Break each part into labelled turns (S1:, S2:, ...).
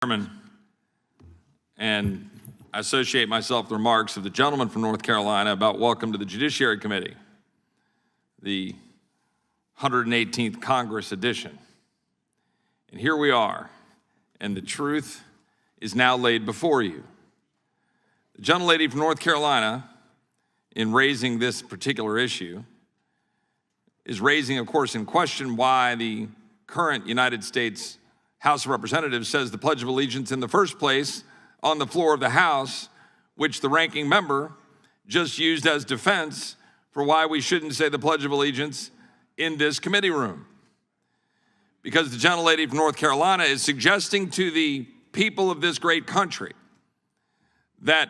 S1: Chairman, and I associate myself with the remarks of the gentleman from North Carolina about welcome to the Judiciary Committee, the 118th Congress edition. And here we are, and the truth is now laid before you. The gentlelady from North Carolina, in raising this particular issue, is raising, of course, in question why the current United States House of Representatives says the Pledge of Allegiance in the first place on the floor of the House, which the ranking member just used as defense for why we shouldn't say the Pledge of Allegiance in this committee room. Because the gentlelady from North Carolina is suggesting to the people of this great country that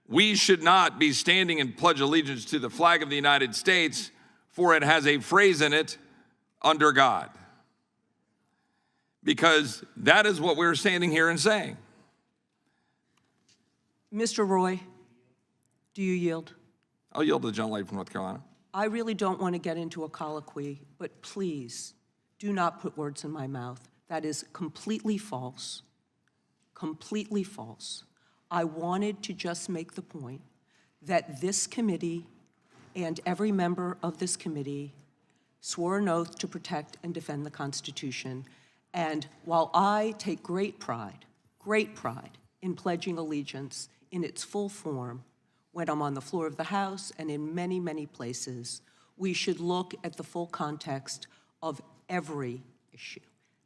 S1: we should not be standing and pledge allegiance to the flag of the United States, for it has a phrase in it, "under God." Because that is what we're standing here and saying.
S2: Mr. Roy, do you yield?
S1: I'll yield to the gentlelady from North Carolina.
S2: I really don't want to get into a colloquy, but please do not put words in my mouth. That is completely false, completely false. I wanted to just make the point that this committee and every member of this committee swore an oath to protect and defend the Constitution. And while I take great pride in pledging allegiance in its full form when I'm on the floor of the House and in many, many places, we should look at the full context of every issue.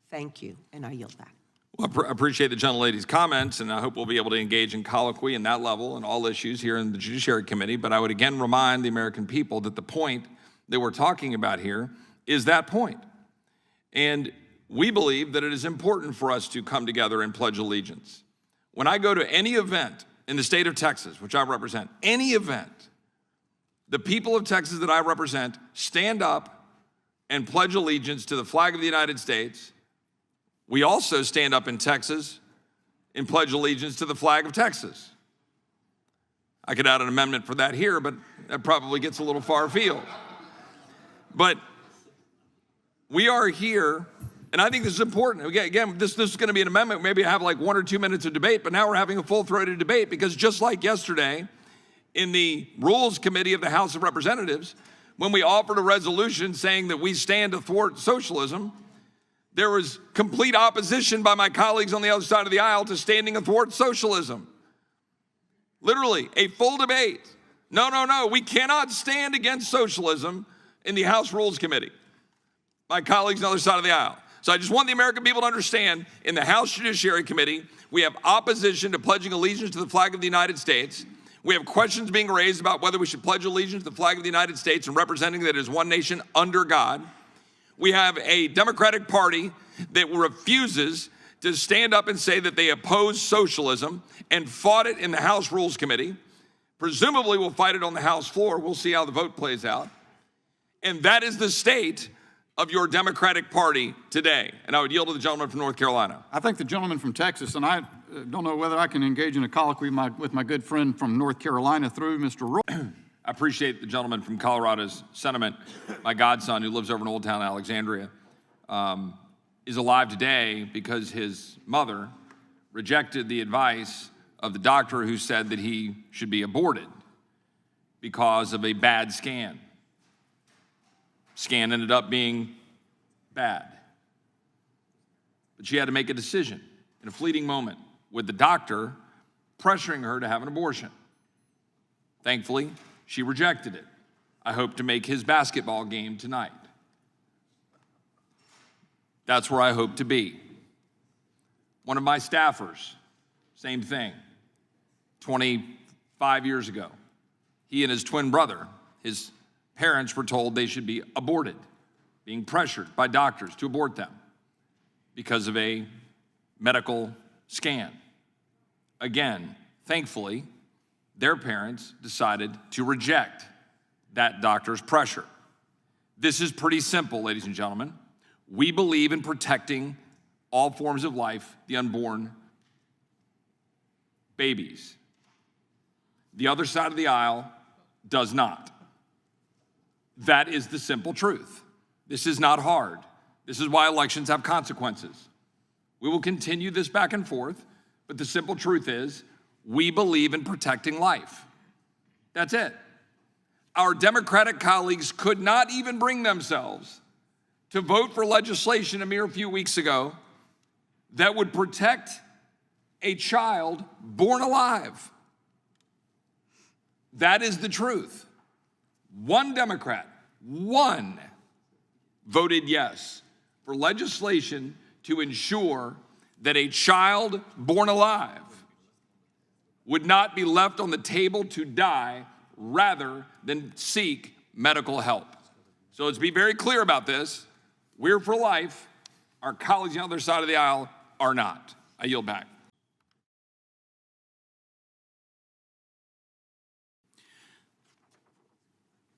S2: Thank you, and I yield back.
S1: Well, I appreciate the gentlelady's comments, and I hope we'll be able to engage in colloquy in that level and all issues here in the Judiciary Committee. But I would again remind the American people that the point that we're talking about here is that point. And we believe that it is important for us to come together and pledge allegiance. When I go to any event in the state of Texas, which I represent, any event, the people of Texas that I represent stand up and pledge allegiance to the flag of the United States. We also stand up in Texas and pledge allegiance to the flag of Texas. I could add an amendment for that here, but that probably gets a little far afield. But we are here. And I think this is important. Again, this is going to be an amendment. Maybe have like 1 or 2 minutes of debate, but now we're having a full-throated debate because just like yesterday in the Rules Committee of the House of Representatives, when we offered a resolution saying that we stand to thwart socialism, there was complete opposition by my colleagues on the other side of the aisle to standing athwart socialism. Literally, a full debate. No, we cannot stand against socialism in the House Rules Committee. My colleagues on the other side of the aisle. So I just want the American people to understand, in the House Judiciary Committee, we have opposition to pledging allegiance to the flag of the United States. We have questions being raised about whether we should pledge allegiance to the flag of the United States and representing that it is one nation under God. We have a Democratic Party that refuses to stand up and say that they oppose socialism and fought it in the House Rules Committee. Presumably will fight it on the House floor. We'll see how the vote plays out. And that is the state of your Democratic Party today. And I would yield to the gentleman from North Carolina.
S3: I think the gentleman from Texas, and I don't know whether I can engage in a colloquy with my good friend from North Carolina through Mr. Roy.
S1: I appreciate the gentleman from Colorado's sentiment. My godson, who lives over in Old Town Alexandria, is alive today because his mother rejected the advice of the doctor who said that he should be aborted because of a bad scan. Scan ended up being bad. But she had to make a decision in a fleeting moment with the doctor pressuring her to have an abortion. Thankfully, she rejected it. I hope to make his basketball game tonight. That's where I hope to be. One of my staffers, same thing, 25 years ago. He and his twin brother, his parents were told they should be aborted, being pressured by doctors to abort them because of a medical scan. Again, thankfully, their parents decided to reject that doctor's pressure. This is pretty simple, ladies and gentlemen. We believe in protecting all forms of life, the unborn babies. The other side of the aisle does not. That is the simple truth. This is not hard. This is why elections have consequences. We will continue this back and forth, but the simple truth is we believe in protecting life. That's it. Our Democratic colleagues could not even bring themselves to vote for legislation a mere few weeks ago that would protect a child born alive. That is the truth. One Democrat, one, voted yes for legislation to ensure that a child born alive would not be left on the table to die rather than seek medical help. So let's be very clear about this. We're for life. Our colleagues on the other side of the aisle are not. I yield back.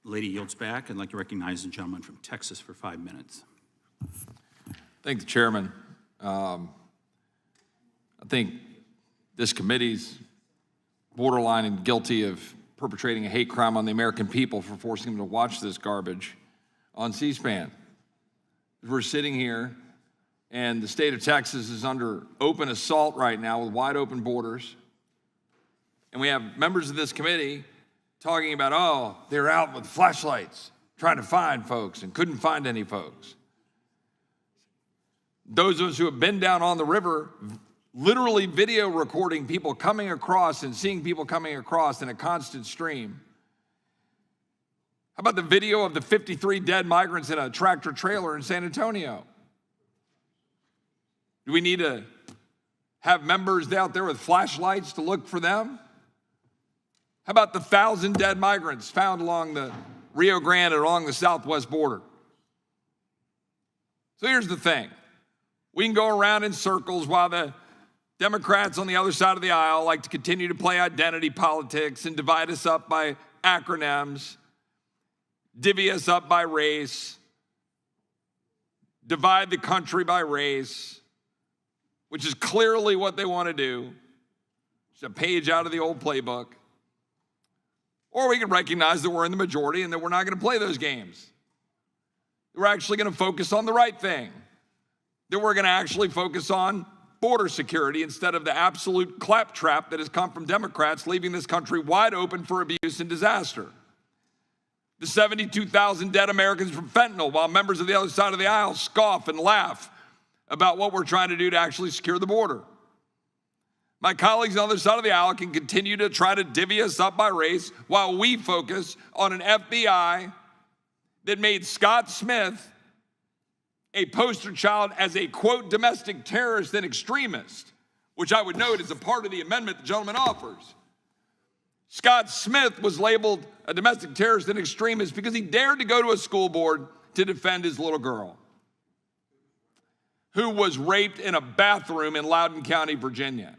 S4: Lady yields back. I'd like to recognize the gentleman from Texas for 5 minutes.
S1: Thank the chairman. I think this committee's borderline and guilty of perpetrating a hate crime on the American people for forcing them to watch this garbage on C-SPAN. We're sitting here and the state of Texas is under open assault right now with wide open borders. And we have members of this committee talking about, oh, they're out with flashlights trying to find folks and couldn't find any folks. Those of us who have been down on the river, literally video recording people coming across and seeing people coming across in a constant stream. How about the video of the 53 dead migrants in a tractor trailer in San Antonio? Do we need to have members out there with flashlights to look for them? How about the 1,000 dead migrants found along the Rio Grande and along the southwest border? So here's the thing. We can go around in circles while the Democrats on the other side of the aisle like to continue to play identity politics and divide us up by acronyms, divvy us up by race, divide the country by race, which is clearly what they want to do. It's a page out of the old playbook. Or we can recognize that we're in the majority and that we're not going to play those games. We're actually going to focus on the right thing. That we're going to actually focus on border security instead of the absolute claptrap that has come from Democrats, leaving this country wide open for abuse and disaster. The 72,000 dead Americans from fentanyl, while members of the other side of the aisle scoff and laugh about what we're trying to do to actually secure the border. My colleagues on the other side of the aisle can continue to try to divvy us up by race while we focus on an FBI that made Scott Smith a poster child as a, quote, domestic terrorist and extremist, which I would note is a part of the amendment the gentleman offers. Scott Smith was labeled a domestic terrorist and extremist because he dared to go to a school board to defend his little girl who was raped in a bathroom in Loudoun County, Virginia.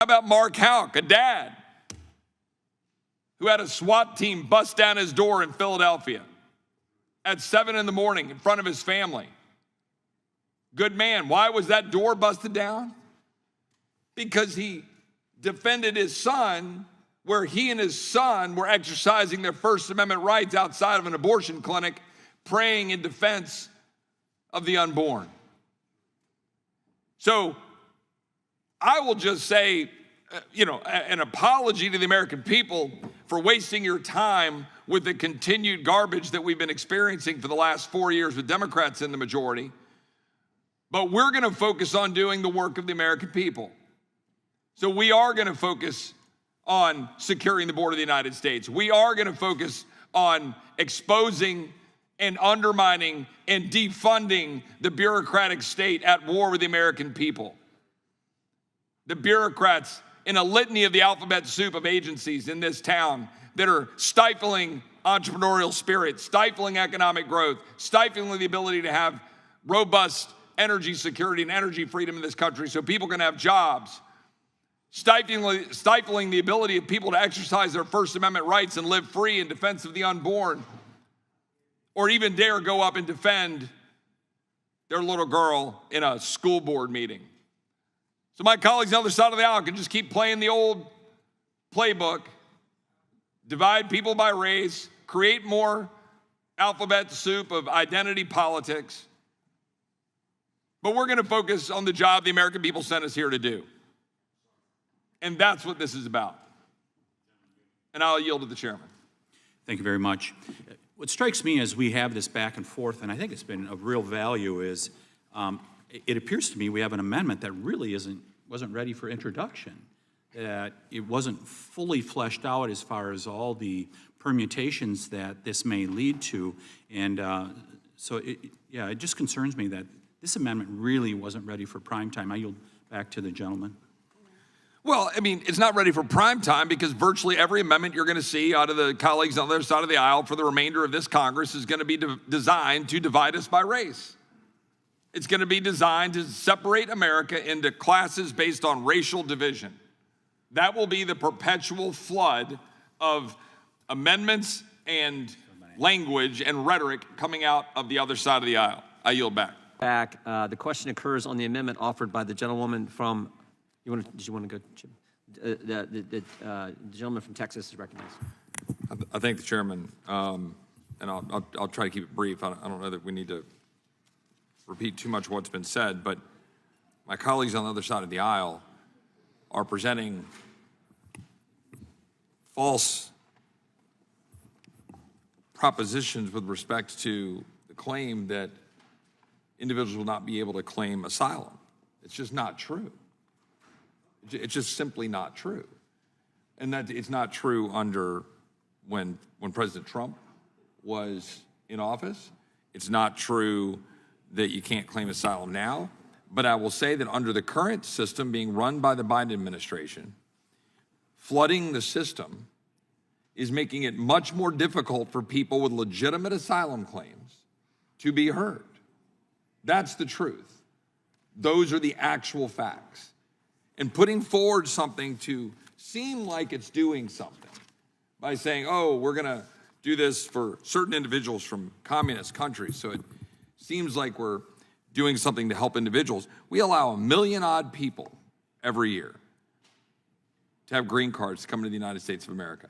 S1: How about Mark Houck, a dad who had a SWAT team bust down his door in Philadelphia at 7 in the morning in front of his family? Good man. Why was that door busted down? Because he defended his son where he and his son were exercising their First Amendment rights outside of an abortion clinic, praying in defense of the unborn. So I will just say, an apology to the American people for wasting your time with the continued garbage that we've been experiencing for the last 4 years with Democrats in the majority. But we're going to focus on doing the work of the American people. So we are going to focus on securing the border of the United States. We are going to focus on exposing and undermining and defunding the bureaucratic state at war with the American people. The bureaucrats in a litany of the alphabet soup of agencies in this town that are stifling entrepreneurial spirit, stifling economic growth, stifling the ability to have robust energy security and energy freedom in this country so people can have jobs, stifling the ability of people to exercise their First Amendment rights and live free in defense of the unborn, or even dare go up and defend their little girl in a school board meeting. So my colleagues on the other side of the aisle can just keep playing the old playbook, divide people by race, create more alphabet soup of identity politics, But we're going to focus on the job the American people sent us here to do. And that's what this is about. And I'll yield to the chairman.
S4: Thank you very much. What strikes me as we have this back and forth, and I think it's been of real value, is it appears to me we have an amendment that really wasn't ready for introduction. That it wasn't fully fleshed out as far as all the permutations that this may lead to. And so, it just concerns me that this amendment really wasn't ready for prime time. I yield back to the gentleman.
S1: Well, I mean, it's not ready for prime time because virtually every amendment you're going to see out of the colleagues on the other side of the aisle for the remainder of this Congress is going to be designed to divide us by race. It's going to be designed to separate America into classes based on racial division. That will be the perpetual flood of amendments and language and rhetoric coming out of the other side of the aisle. I yield back.
S5: The question occurs on the amendment offered by the gentlewoman from, did you want to go, Jim? The gentleman from Texas is recognized.
S1: I thank the chairman, and I'll try to keep it brief. I don't know that we need to repeat too much of what's been said, but my colleagues on the other side of the aisle are presenting false propositions with respect to the claim that individuals will not be able to claim asylum. It's just not true. It's just simply not true. And that it's not true under when President Trump was in office. It's not true that you can't claim asylum now. But I will say that under the current system being run by the Biden administration, flooding the system is making it much more difficult for people with legitimate asylum claims to be heard. That's the truth. Those are the actual facts. And putting forward something to seem like it's doing something by saying, oh, we're going to do this for certain individuals from communist countries, so it seems like we're doing something to help individuals. We allow 1 million odd people every year to have green cards to come into the United States of America.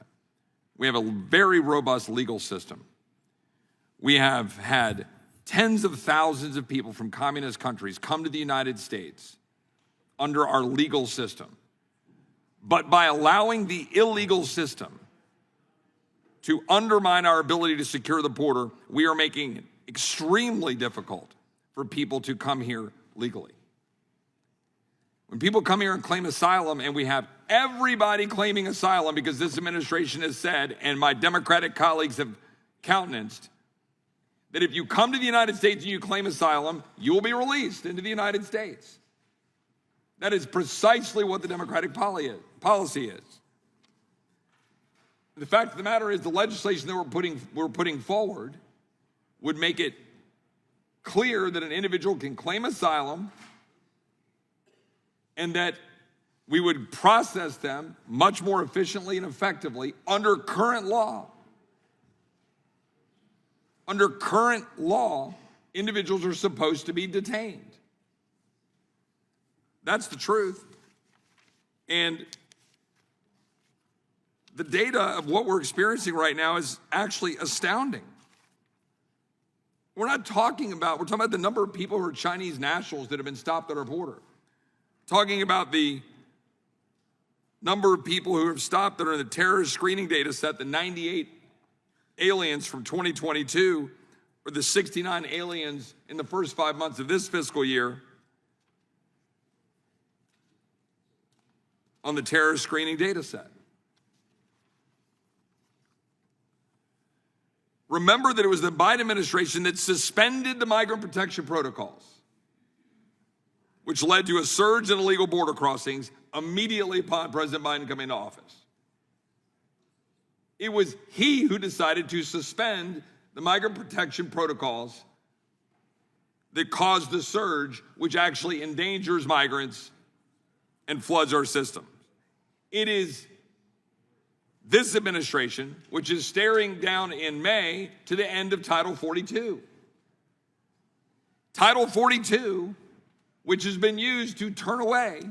S1: We have a very robust legal system. We have had tens of thousands of people from communist countries come to the United States under our legal system. But by allowing the illegal system to undermine our ability to secure the border, we are making it extremely difficult for people to come here legally. When people come here and claim asylum, and we have everybody claiming asylum because this administration has said, and my Democratic colleagues have countenanced, that if you come to the United States and you claim asylum, you will be released into the United States. That is precisely what the Democratic policy is. The fact of the matter is the legislation that we're putting forward would make it clear that an individual can claim asylum and that we would process them much more efficiently and effectively under current law. Under current law, individuals are supposed to be detained. That's the truth. And the data of what we're experiencing right now is actually astounding. We're talking about the number of people who are Chinese nationals that have been stopped at our border. Talking about the number of people who have stopped that are in the terrorist screening data set, the 98 aliens from 2022, or the 69 aliens in the first 5 months of this fiscal year on the terrorist screening data set. Remember that it was the Biden administration that suspended the migrant protection protocols, which led to a surge in illegal border crossings immediately upon President Biden coming into office. It was he who decided to suspend the migrant protection protocols that caused the surge, which actually endangers migrants and floods our system. It is this administration which is staring down in May to the end of Title 42. Title 42, which has been used to turn away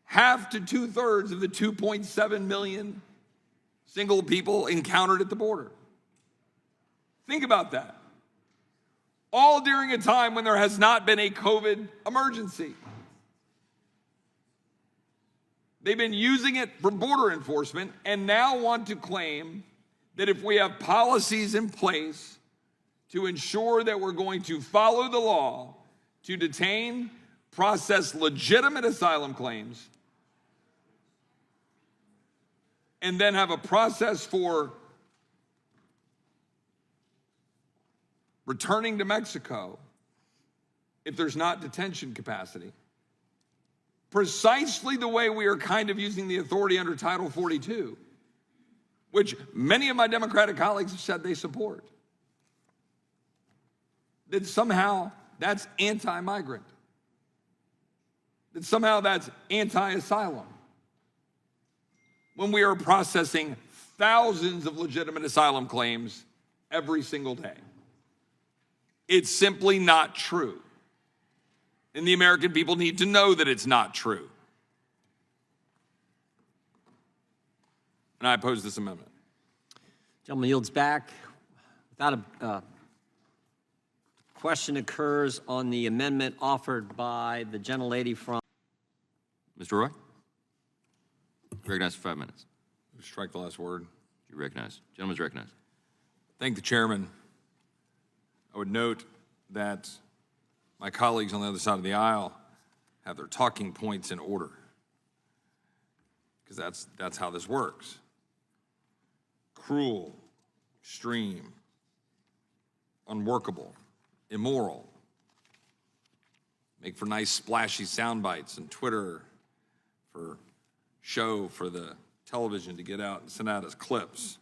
S1: half to two-thirds of the 2.7 million single people encountered at the border. Think about that. all during a time when there has not been a COVID emergency. They've been using it for border enforcement and now want to claim that if we have policies in place to ensure that we're going to follow the law to detain, process legitimate asylum claims, and then have a process for returning to Mexico if there's not detention capacity, precisely the way we are kind of using the authority under Title 42, which many of my Democratic colleagues have said they support, that somehow that's anti-migrant, that somehow that's anti-asylum, when we are processing thousands of legitimate asylum claims every single day. It's simply not true. And the American people need to know that it's not true. And I oppose this amendment.
S5: Gentleman yields back. Without a question occurs on the amendment offered by the gentlelady from.
S6: Mr. Roy? Recognized for 5 minutes.
S1: Strike the last word.
S6: You recognize. Gentleman's recognized.
S1: Thank the chairman. I would note that my colleagues on the other side of the aisle have their talking points in order, because that's how this works. Cruel, extreme, unworkable, immoral. Make for nice splashy sound bites and Twitter for show for the television to get out and send out as clips.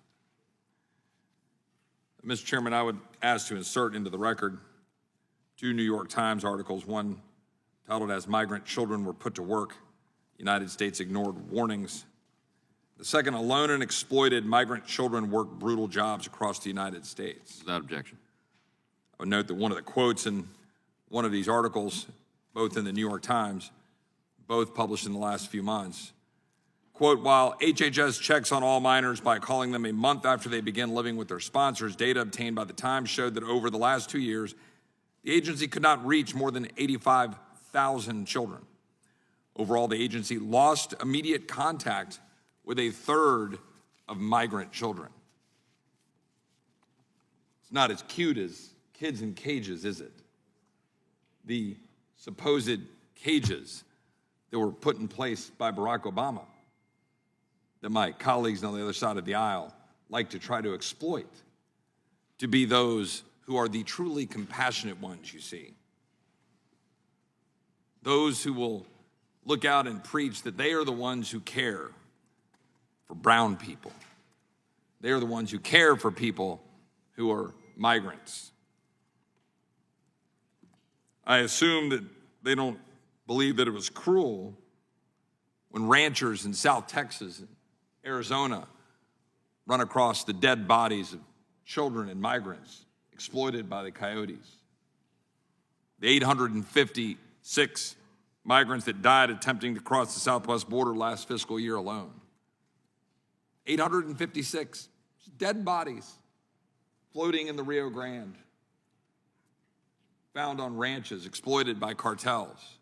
S1: Mr. Chairman, I would ask to insert into the record 2 New York Times articles, one titled as "Migrant Children Were Put to Work, United States Ignored Warnings." The second, "Alone and Exploited, Migrant Children Work Brutal Jobs Across the United States."
S6: Without objection.
S1: I would note that one of the quotes in one of these articles, both in the New York Times, both published in the last few months, quote, "While HHS checks on all minors by calling them a month after they begin living with their sponsors, data obtained by the Times showed that over the last 2 years, the agency could not reach more than 85,000 children. Overall, the agency lost immediate contact with a third of migrant children." It's not as cute as kids in cages, is it? The supposed cages that were put in place by Barack Obama, that my colleagues on the other side of the aisle like to try to exploit to be those who are the truly compassionate ones, you see. Those who will look out and preach that they are the ones who care for brown people. They are the ones who care for people who are migrants. I assume that they don't believe that it was cruel when ranchers in South Texas and Arizona run across the dead bodies of children and migrants exploited by the coyotes. The 856 migrants that died attempting to cross the southwest border last fiscal year alone. 856 dead bodies floating in the Rio Grande, found on ranches exploited by cartels.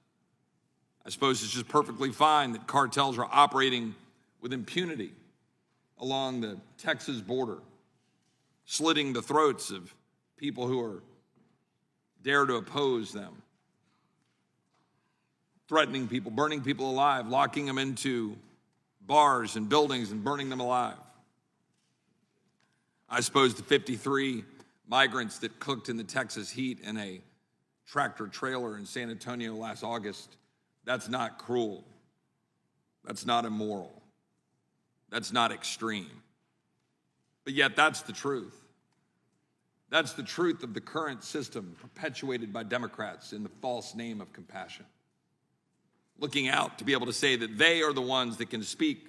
S1: I suppose it's just perfectly fine that cartels are operating with impunity along the Texas border, slitting the throats of people who dare to oppose them, threatening people, burning people alive, locking them into bars and buildings and burning them alive. I suppose the 53 migrants that cooked in the Texas heat in a tractor trailer in San Antonio last August, that's not cruel. That's not immoral. That's not extreme. But yet that's the truth. That's the truth of the current system perpetuated by Democrats in the false name of compassion. Looking out to be able to say that they are the ones that can speak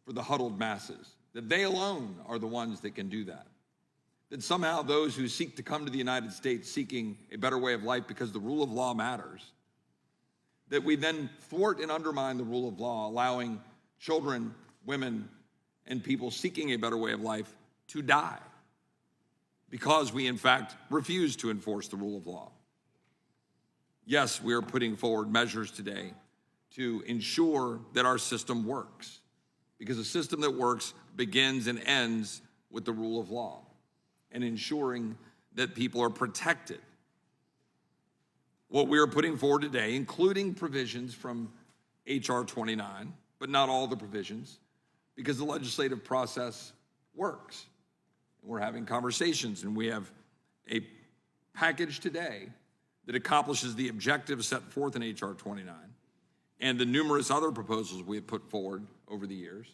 S1: for the huddled masses, that they alone are the ones that can do that. That somehow those who seek to come to the United States seeking a better way of life because the rule of law matters, that we then thwart and undermine the rule of law, allowing children, women, and people seeking a better way of life to die because we, in fact, refuse to enforce the rule of law. Yes, we are putting forward measures today to ensure that our system works, because a system that works begins and ends with the rule of law and ensuring that people are protected. What we are putting forward today, including provisions from H.R. 29, but not all the provisions, because the legislative process works. We're having conversations, and we have a package today that accomplishes the objectives set forth in H.R. 29 and the numerous other proposals we have put forward over the years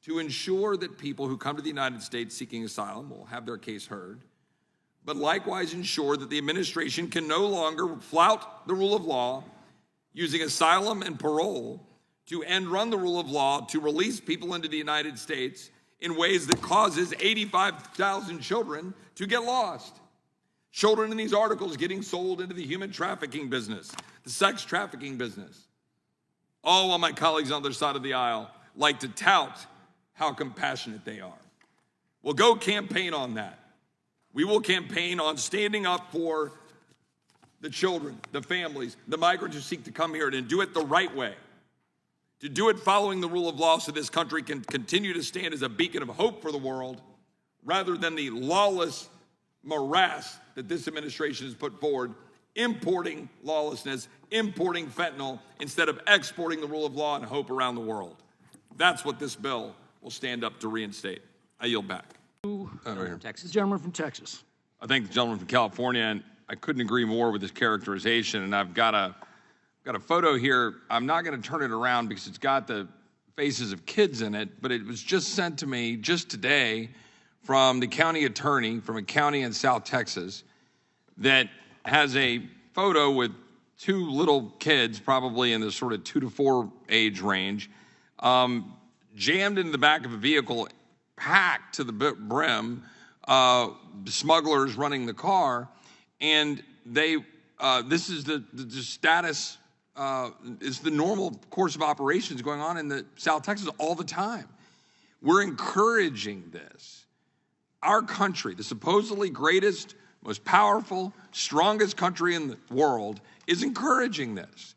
S1: to ensure that people who come to the United States seeking asylum will have their case heard, but likewise ensure that the administration can no longer flout the rule of law using asylum and parole to end run the rule of law to release people into the United States in ways that causes 85,000 children to get lost. Children in these articles getting sold into the human trafficking business, the sex trafficking business. All of my colleagues on the other side of the aisle like to tout how compassionate they are. Well, go campaign on that. We will campaign on standing up for the children, the families, the migrants who seek to come here, and do it the right way. To do it following the rule of law so this country can continue to stand as a beacon of hope for the world, rather than the lawless morass that this administration has put forward, importing lawlessness, importing fentanyl, instead of exporting the rule of law and hope around the world. That's what this bill will stand up to reinstate. I yield back.
S5: Texas.
S3: The gentleman from Texas.
S1: I thank the gentleman from California, and I couldn't agree more with his characterization. And I've got a photo here. I'm not going to turn it around because it's got the faces of kids in it, but it was just sent to me just today from the county attorney from a county in South Texas that has a photo with two little kids, probably in the sort of 2 to 4 age range, jammed into the back of a vehicle, packed to the brim, smugglers running the car, and they. This is the status. Is the normal course of operations going on in the South Texas all the time. We're encouraging this. Our country, the supposedly greatest, most powerful, strongest country in the world, is encouraging this.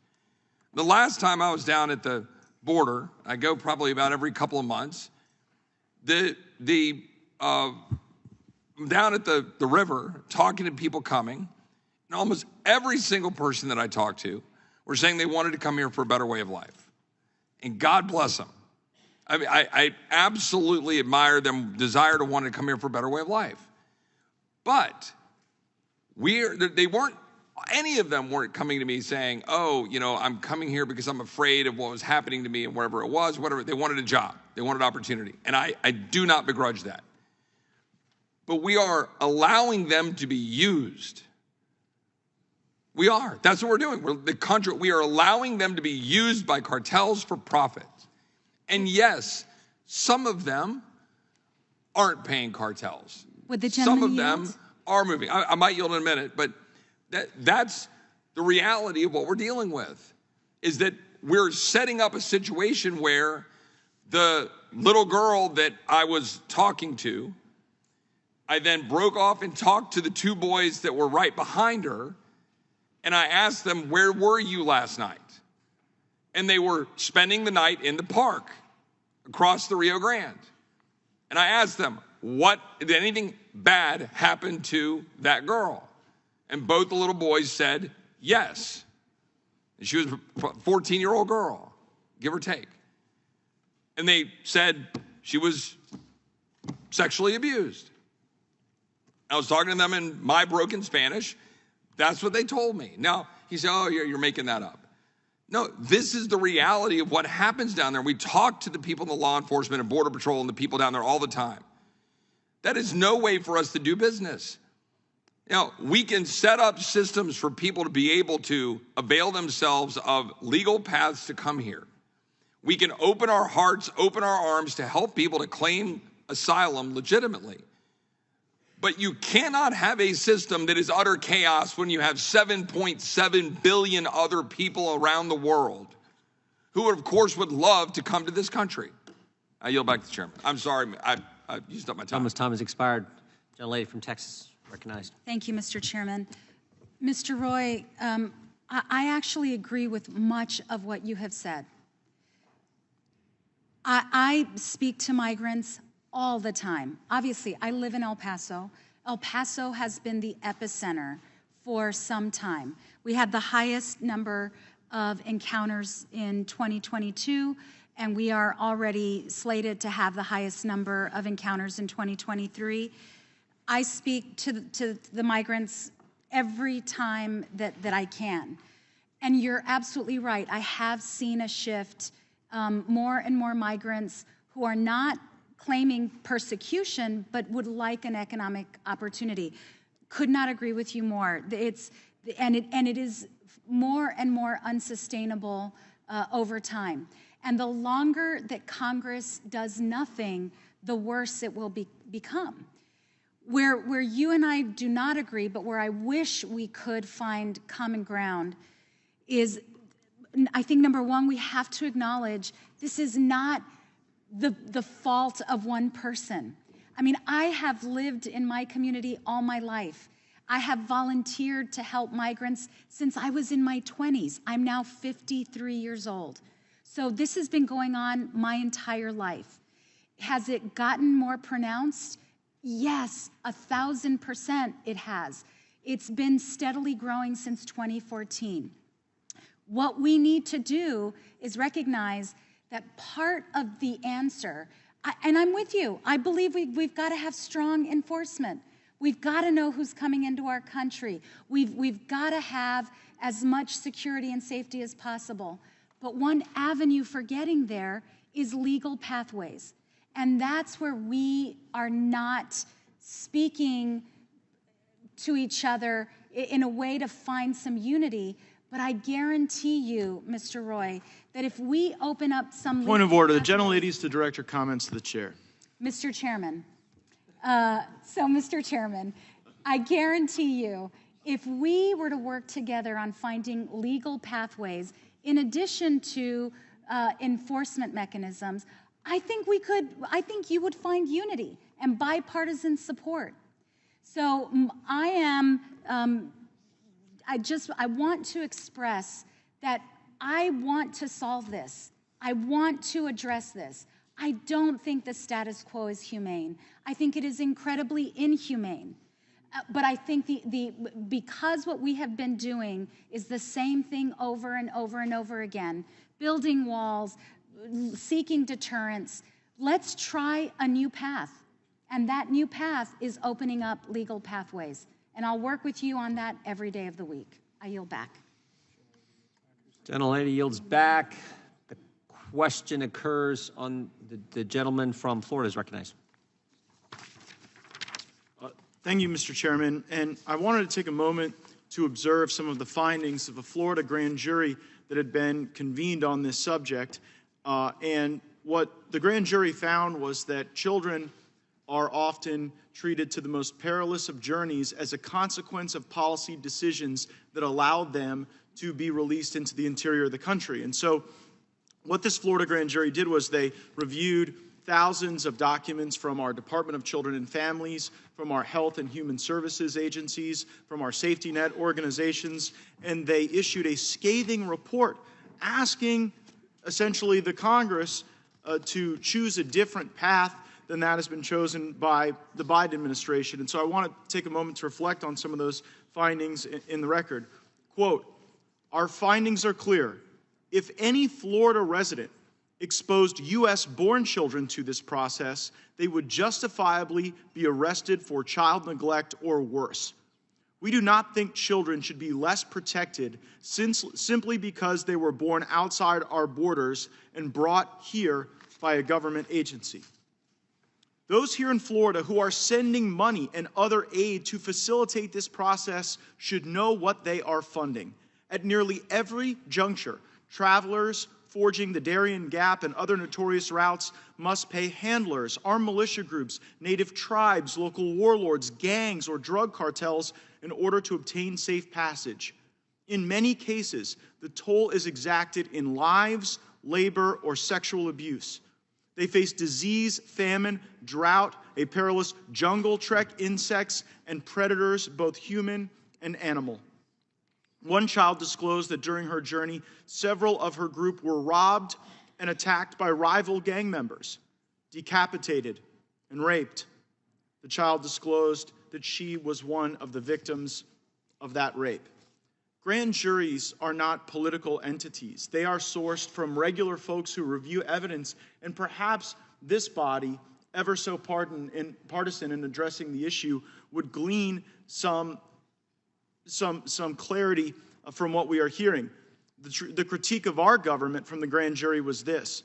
S1: The last time I was down at the border, I go probably about every couple of months, down at the river, talking to people coming, and almost every single person that I talked to were saying they wanted to come here for a better way of life. And God bless them. I mean, I absolutely admire them desire to want to come here for a better way of life. But any of them weren't coming to me saying, oh, I'm coming here because I'm afraid of what was happening to me and whatever it was, whatever. They wanted a job. They wanted opportunity. And I do not begrudge that. But we are allowing them to be used. We are. That's what we're doing. We are allowing them to be used by cartels for profit. And yes, some of them aren't paying cartels.
S7: Would the
S1: Some
S7: gentleman
S1: of them
S7: yield?
S1: are moving. I might yield in a minute, but that's the reality of what we're dealing with, is that we're setting up a situation where the little girl that I was talking to, I then broke off and talked to the two boys that were right behind her, and I asked them, where were you last night? And they were spending the night in the park across the Rio Grande. And I asked them, did anything bad happen to that girl? And both the little boys said yes. And she was a 14-year-old girl, give or take. And they said she was sexually abused. I was talking to them in my broken Spanish. That's what they told me. Now, he said, oh, you're making that up. No, this is the reality of what happens down there. We talk to the people in the law enforcement and Border Patrol and the people down there all the time. That is no way for us to do business. We can set up systems for people to be able to avail themselves of legal paths to come here. We can open our hearts, open our arms to help people to claim asylum legitimately. But you cannot have a system that is utter chaos when you have 7.7 billion other people around the world who, of course, would love to come to this country. I yield back to the chairman. I'm sorry, I used up my time.
S5: Time has expired. Gentlelady from Texas, recognized.
S7: Thank you, Mr. Chairman. Mr. Roy, I actually agree with much of what you have said. I speak to migrants all the time. Obviously, I live in El Paso. El Paso has been the epicenter for some time. We had the highest number of encounters in 2022, and we are already slated to have the highest number of encounters in 2023. I speak to the migrants every time that I can. And you're absolutely right. I have seen a shift, more and more migrants who are not claiming persecution, but would like an economic opportunity. Could not agree with you more. It is more and more unsustainable over time. And the longer that Congress does nothing, the worse it will become. Where you and I do not agree, but where I wish we could find common ground is, I think, number one, we have to acknowledge this is not the fault of one person. I mean, I have lived in my community all my life. I have volunteered to help migrants since I was in my 20s. I'm now 53 years old. So this has been going on my entire life. Has it gotten more pronounced? Yes, 1,000% it has. It's been steadily growing since 2014. What we need to do is recognize that part of the answer, and I'm with you, I believe we've got to have strong enforcement. We've got to know who's coming into our country. We've got to have as much security and safety as possible. But one avenue for getting there is legal pathways. And that's where we are not speaking to each other in a way to find some unity. But I guarantee you, Mr. Roy, that if we open up some
S8: Point of order. The
S7: pathways,
S8: gentlelady is to direct her comments to the chair.
S7: Mr. Chairman, Mr. Chairman, I guarantee you, if we were to work together on finding legal pathways, in addition to enforcement mechanisms, I think you would find unity and bipartisan support. So I want to express that I want to solve this. I want to address this. I don't think the status quo is humane. I think it is incredibly inhumane. But I think because what we have been doing is the same thing over and over and over again, building walls, seeking deterrence, let's try a new path. And that new path is opening up legal pathways. And I'll work with you on that every day of the week. I yield back.
S5: Gentlelady yields back. The question occurs on the gentleman from Florida is recognized.
S8: Thank you, Mr. Chairman. And I wanted to take a moment to observe some of the findings of a Florida grand jury that had been convened on this subject. And what the grand jury found was that children are often treated to the most perilous of journeys as a consequence of policy decisions that allowed them to be released into the interior of the country. And so what this Florida grand jury did was they reviewed thousands of documents from our Department of Children and Families, from our Health and Human Services agencies, from our safety net organizations, and they issued a scathing report asking essentially the Congress to choose a different path than that has been chosen by the Biden administration. And so I want to take a moment to reflect on some of those findings in the record. Quote, "Our findings are clear. If any Florida resident exposed U.S.-born children to this process, they would justifiably be arrested for child neglect or worse. We do not think children should be less protected simply because they were born outside our borders and brought here by a government agency. Those here in Florida who are sending money and other aid to facilitate this process should know what they are funding. At nearly every juncture, travelers forging the Darien Gap and other notorious routes must pay handlers, armed militia groups, native tribes, local warlords, gangs, or drug cartels in order to obtain safe passage. In many cases, the toll is exacted in lives, labor, or sexual abuse. They face disease, famine, drought, a perilous jungle trek, insects, and predators, both human and animal. One child disclosed that during her journey, several of her group were robbed and attacked by rival gang members, decapitated, and raped. The child disclosed that she was one of the victims of that rape. Grand juries are not political entities. They are sourced from regular folks who review evidence, and perhaps this body, ever so partisan in addressing the issue, would glean some clarity from what we are hearing. The critique of our government from the grand jury was this: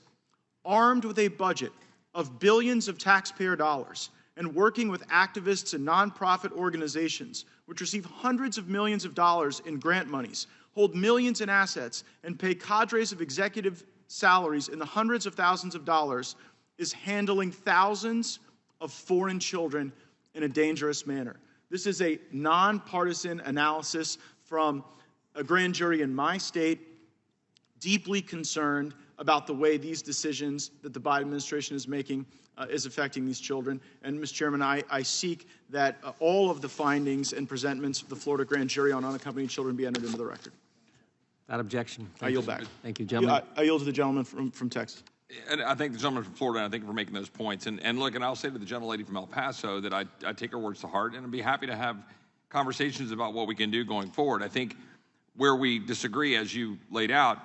S8: armed with a budget of billions of taxpayer dollars and working with activists and nonprofit organizations, which receive hundreds of millions of dollars in grant monies, hold millions in assets, and pay cadres of executive salaries in the hundreds of thousands of dollars, is handling thousands of foreign children in a dangerous manner. This is a nonpartisan analysis from a grand jury in my state, deeply concerned about the way these decisions that the Biden administration is making is affecting these children. And, Mr. Chairman, I seek that all of the findings and presentments of the Florida grand jury on unaccompanied children be entered into the record.
S5: Without objection.
S8: I yield back.
S5: Thank you, gentlemen.
S8: I yield to the gentleman from Texas.
S1: And I thank the gentleman from Florida, and I thank you for making those points. And look, and I'll say to the gentlelady from El Paso that I take her words to heart, and I'd be happy to have conversations about what we can do going forward. I think where we disagree, as you laid out,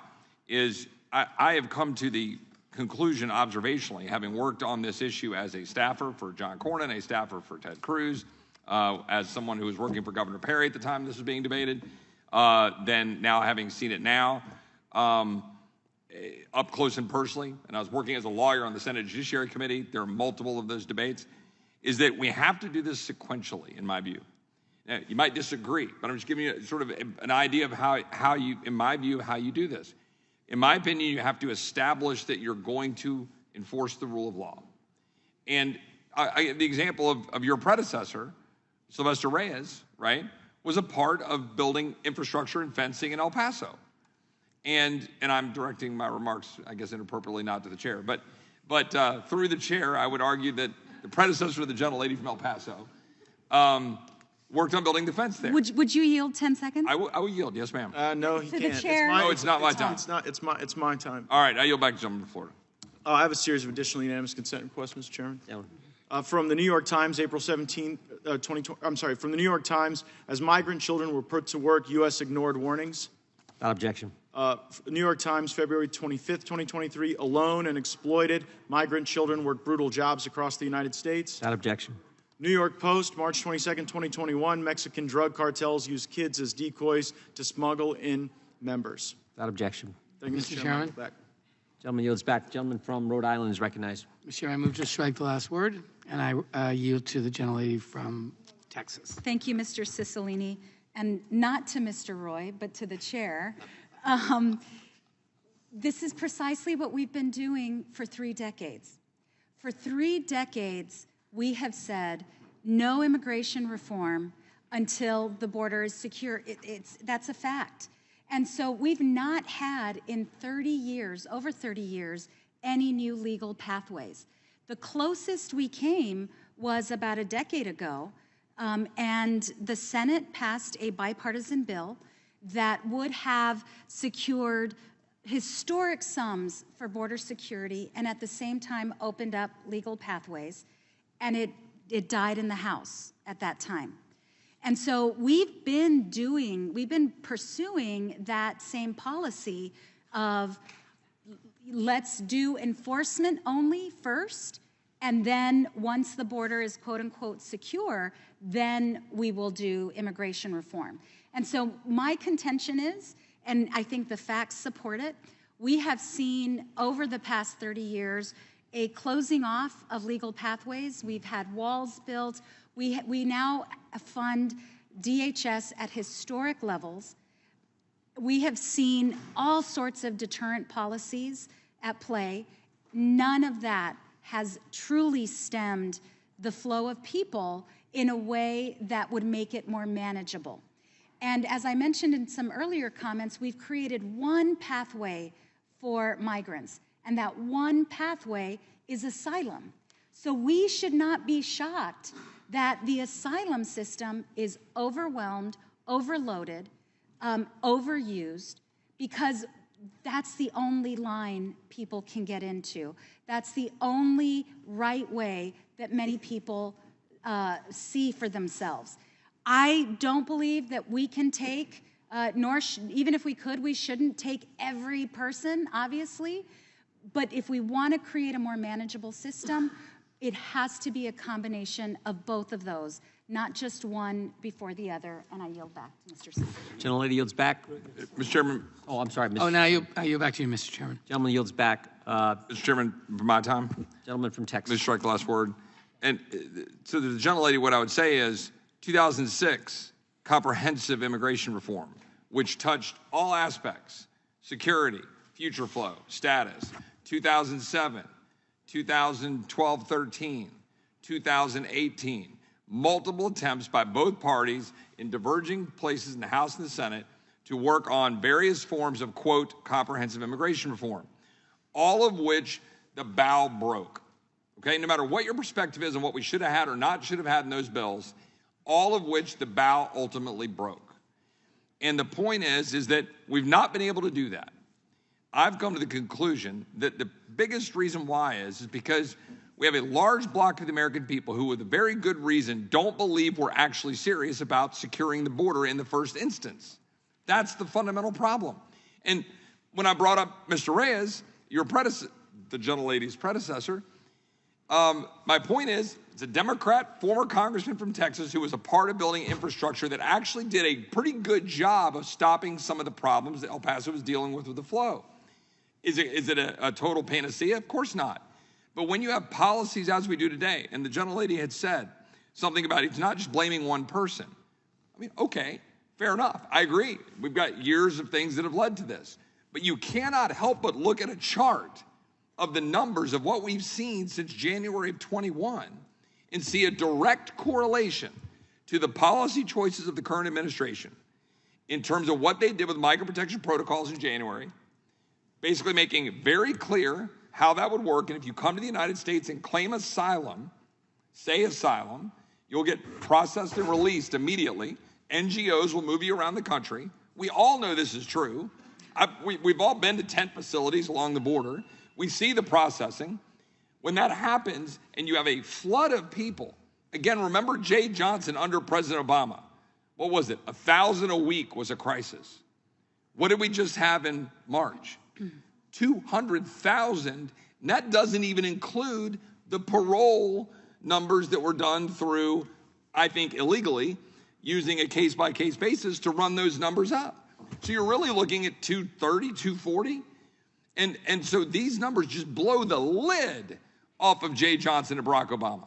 S1: is I have come to the conclusion observationally, having worked on this issue as a staffer for John Cornyn, a staffer for Ted Cruz, as someone who was working for Governor Perry at the time this was being debated, then now having seen it now, up close and personally, and I was working as a lawyer on the Senate Judiciary Committee, there are multiple of those debates, is that we have to do this sequentially, in my view. Now, you might disagree, but I'm just giving you sort of an idea of how you, in my view, how you do this. In my opinion, you have to establish that you're going to enforce the rule of law. And the example of your predecessor, Sylvester Reyes, right, was a part of building infrastructure and fencing in El Paso. And I'm directing my remarks, I guess, inappropriately not to the chair, but through the chair, I would argue that the predecessor of the gentlelady from El Paso worked on building the fence there.
S7: Would you yield 10 seconds?
S1: I will yield, yes, ma'am.
S8: No, he
S7: To the
S8: can't.
S7: chair.
S1: No, it's not my time.
S8: It's my time.
S1: All right, I yield back to the gentleman from Florida.
S8: I have a series of additional unanimous consent requests, Mr. Chairman.
S5: Yeah.
S8: From the New York Times, April 17, 2020. I'm sorry, from the New York Times, as migrant children were put to work, U.S. ignored warnings.
S5: Without objection.
S8: New York Times, February 25th, 2023, alone and exploited, migrant children work brutal jobs across the United States.
S5: Without objection.
S8: New York Post, March 22nd, 2021, Mexican drug cartels use kids as decoys to smuggle in members.
S5: Without objection.
S8: Thank you,
S9: Mr. Chairman.
S8: Back.
S5: Gentleman yields back. The gentleman from Rhode Island is recognized.
S9: Mr. Chair, I move to strike the last word, and I yield to the gentlelady from Texas.
S7: Thank you, Mr. Cicilline, and not to Mr. Roy, but to the chair. This is precisely what we've been doing for 3 decades. For 3 decades, we have said no immigration reform until the border is secure. That's a fact. And so we've not had in 30 years, over 30 years, any new legal pathways. The closest we came was about a decade ago, and the Senate passed a bipartisan bill that would have secured historic sums for border security and at the same time opened up legal pathways, and it died in the House at that time. And so we've been pursuing that same policy of let's do enforcement only first, and then once the border is quote unquote secure, then we will do immigration reform. And so my contention is, and I think the facts support it, we have seen over the past 30 years a closing off of legal pathways. We've had walls built. We now fund DHS at historic levels. We have seen all sorts of deterrent policies at play. None of that has truly stemmed the flow of people in a way that would make it more manageable. And as I mentioned in some earlier comments, we've created one pathway for migrants, and that one pathway is asylum. So we should not be shocked that the asylum system is overwhelmed, overloaded, overused, because that's the only line people can get into. That's the only right way that many people see for themselves. I don't believe that we can take, even if we could, we shouldn't take every person, obviously. But if we want to create a more manageable system, it has to be a combination of both of those, not just one before the other. And I yield back to Mr. Sanders.
S5: Gentlelady yields back.
S1: Mr. Chairman,
S5: Oh, I'm sorry.
S9: Oh, now I yield back to you, Mr. Chairman.
S5: Gentleman yields back.
S1: Mr. Chairman, for my time,
S5: Gentleman from
S1: let me
S5: Texas.
S1: strike the last word. And to the gentlelady, what I would say is 2006, comprehensive immigration reform, which touched all aspects, security, future flow, status. 2007, 2012-13, 2018, multiple attempts by both parties in diverging places in the House and the Senate to work on various forms of, quote, comprehensive immigration reform, all of which the bow broke. Okay, no matter what your perspective is on what we should have had or not should have had in those bills, all of which the bow ultimately broke. And the point is that we've not been able to do that. I've come to the conclusion that the biggest reason why is because we have a large block of the American people who, with a very good reason, don't believe we're actually serious about securing the border in the first instance. That's the fundamental problem. And when I brought up Mr. Reyes, the gentlelady's predecessor, my point is, it's a Democrat, former congressman from Texas who was a part of building infrastructure that actually did a pretty good job of stopping some of the problems that El Paso was dealing with the flow. Is it a total panacea? Of course not. But when you have policies as we do today, and the gentlelady had said something about it's not just blaming one person. I mean, okay, fair enough. I agree. We've got years of things that have led to this. But you cannot help but look at a chart of the numbers of what we've seen since January of 21 and see a direct correlation to the policy choices of the current administration in terms of what they did with migrant protection protocols in January, basically making it very clear how that would work. And if you come to the United States and claim asylum, say asylum, you'll get processed and released immediately. NGOs will move you around the country. We all know this is true. We've all been to tent facilities along the border. We see the processing. When that happens and you have a flood of people, again, remember Jay Johnson under President Obama. What was it? 1,000 a week was a crisis. What did we just have in March? 200,000. And that doesn't even include the parole numbers that were done through, I think, illegally, using a case-by-case basis to run those numbers up. So you're really looking at 230, 240. And so these numbers just blow the lid off of Jay Johnson and Barack Obama.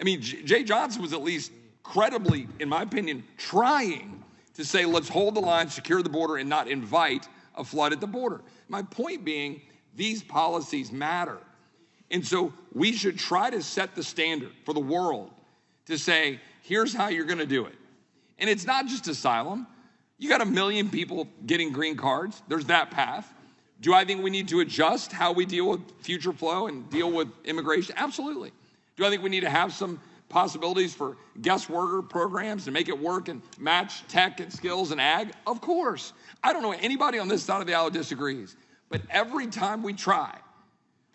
S1: I mean, Jay Johnson was at least credibly, in my opinion, trying to say, let's hold the line, secure the border, and not invite a flood at the border. My point being, these policies matter. And so we should try to set the standard for the world to say, here's how you're going to do it. And it's not just asylum. You got 1 million people getting green cards. There's that path. Do I think we need to adjust how we deal with future flow and deal with immigration? Absolutely. Do I think we need to have some possibilities for guest worker programs to make it work and match tech and skills and ag? Of course. I don't know anybody on this side of the aisle disagrees. But every time we try,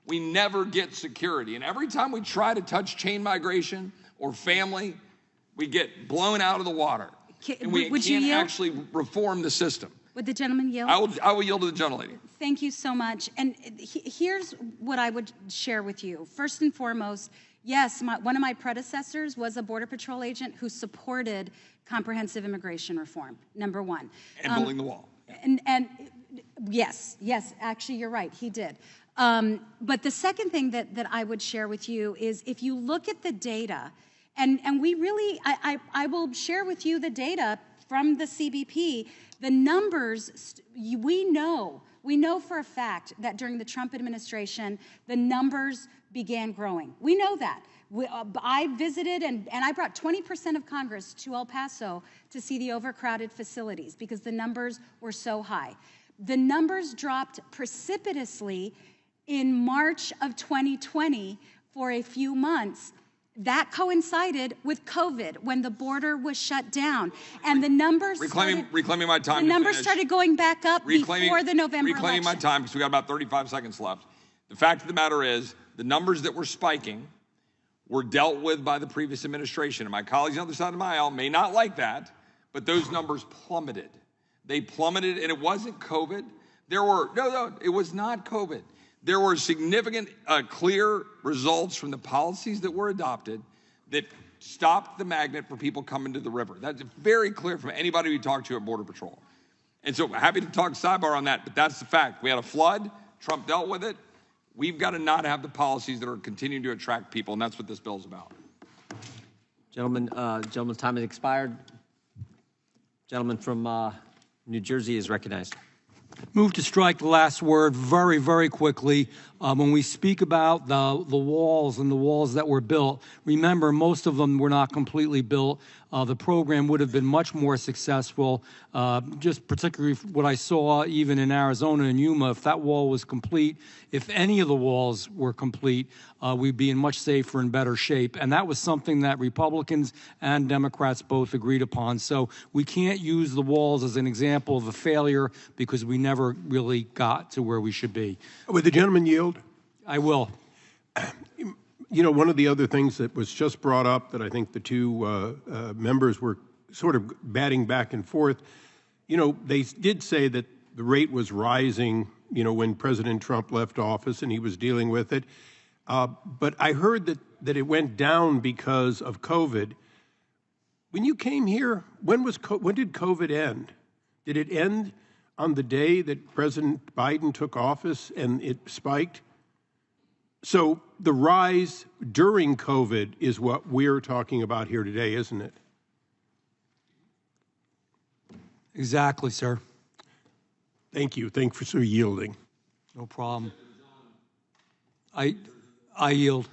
S1: we never get security. And every time we try to touch chain migration or family, we get blown out of the water. And we can't actually reform the system.
S7: Would the gentleman yield?
S1: I will yield to the gentlelady.
S7: Thank you so much. And here's what I would share with you. First and foremost, yes, one of my predecessors was a Border Patrol agent who supported comprehensive immigration reform, number one.
S1: And building the wall.
S7: And yes, actually, you're right, he did. But the second thing that I would share with you is if you look at the data, and we really, I will share with you the data from the CBP, the numbers, we know for a fact that during the Trump administration, the numbers began growing. We know that. I visited and I brought 20% of Congress to El Paso to see the overcrowded facilities because the numbers were so high. The numbers dropped precipitously in March of 2020 for a few months. That coincided with COVID when the border was shut down, and the numbers
S1: reclaiming my time.
S7: The numbers started going back up before the November
S1: reclaiming my
S7: election.
S1: time because we got about 35 seconds left. The fact of the matter is, the numbers that were spiking were dealt with by the previous administration, and my colleagues on the other side of the aisle may not like that, but those numbers plummeted. They plummeted, and it wasn't COVID. It was not COVID. There were significant, clear results from the policies that were adopted that stopped the magnet for people coming to the river. That's very clear from anybody we talked to at Border Patrol. And so happy to talk sidebar on that, but that's the fact. We had a flood. Trump dealt with it. We've got to not have the policies that are continuing to attract people, and that's what this bill's about.
S5: Gentleman's time has expired. Gentleman from New Jersey is recognized.
S10: Move to strike the last word very, very quickly. When we speak about the walls and the walls that were built, remember, most of them were not completely built. The program would have been much more successful. Just particularly what I saw even in Arizona and Yuma, if that wall was complete, if any of the walls were complete, we'd be in much safer and better shape. And that was something that Republicans and Democrats both agreed upon. So we can't use the walls as an example of a failure because we never really got to where we should be.
S11: Would the gentleman yield?
S10: I will.
S11: You know, one of the other things that was just brought up that I think the two members were sort of batting back and forth, you know, they did say that the rate was rising, you know, when President Trump left office and he was dealing with it. But I heard that it went down because of COVID. When you came here, when did COVID end? Did it end on the day that President Biden took office and it spiked? So the rise during COVID is what we're talking about here today, isn't it?
S10: Exactly, sir.
S11: Thank you. Thank you for yielding.
S10: No problem. I yield.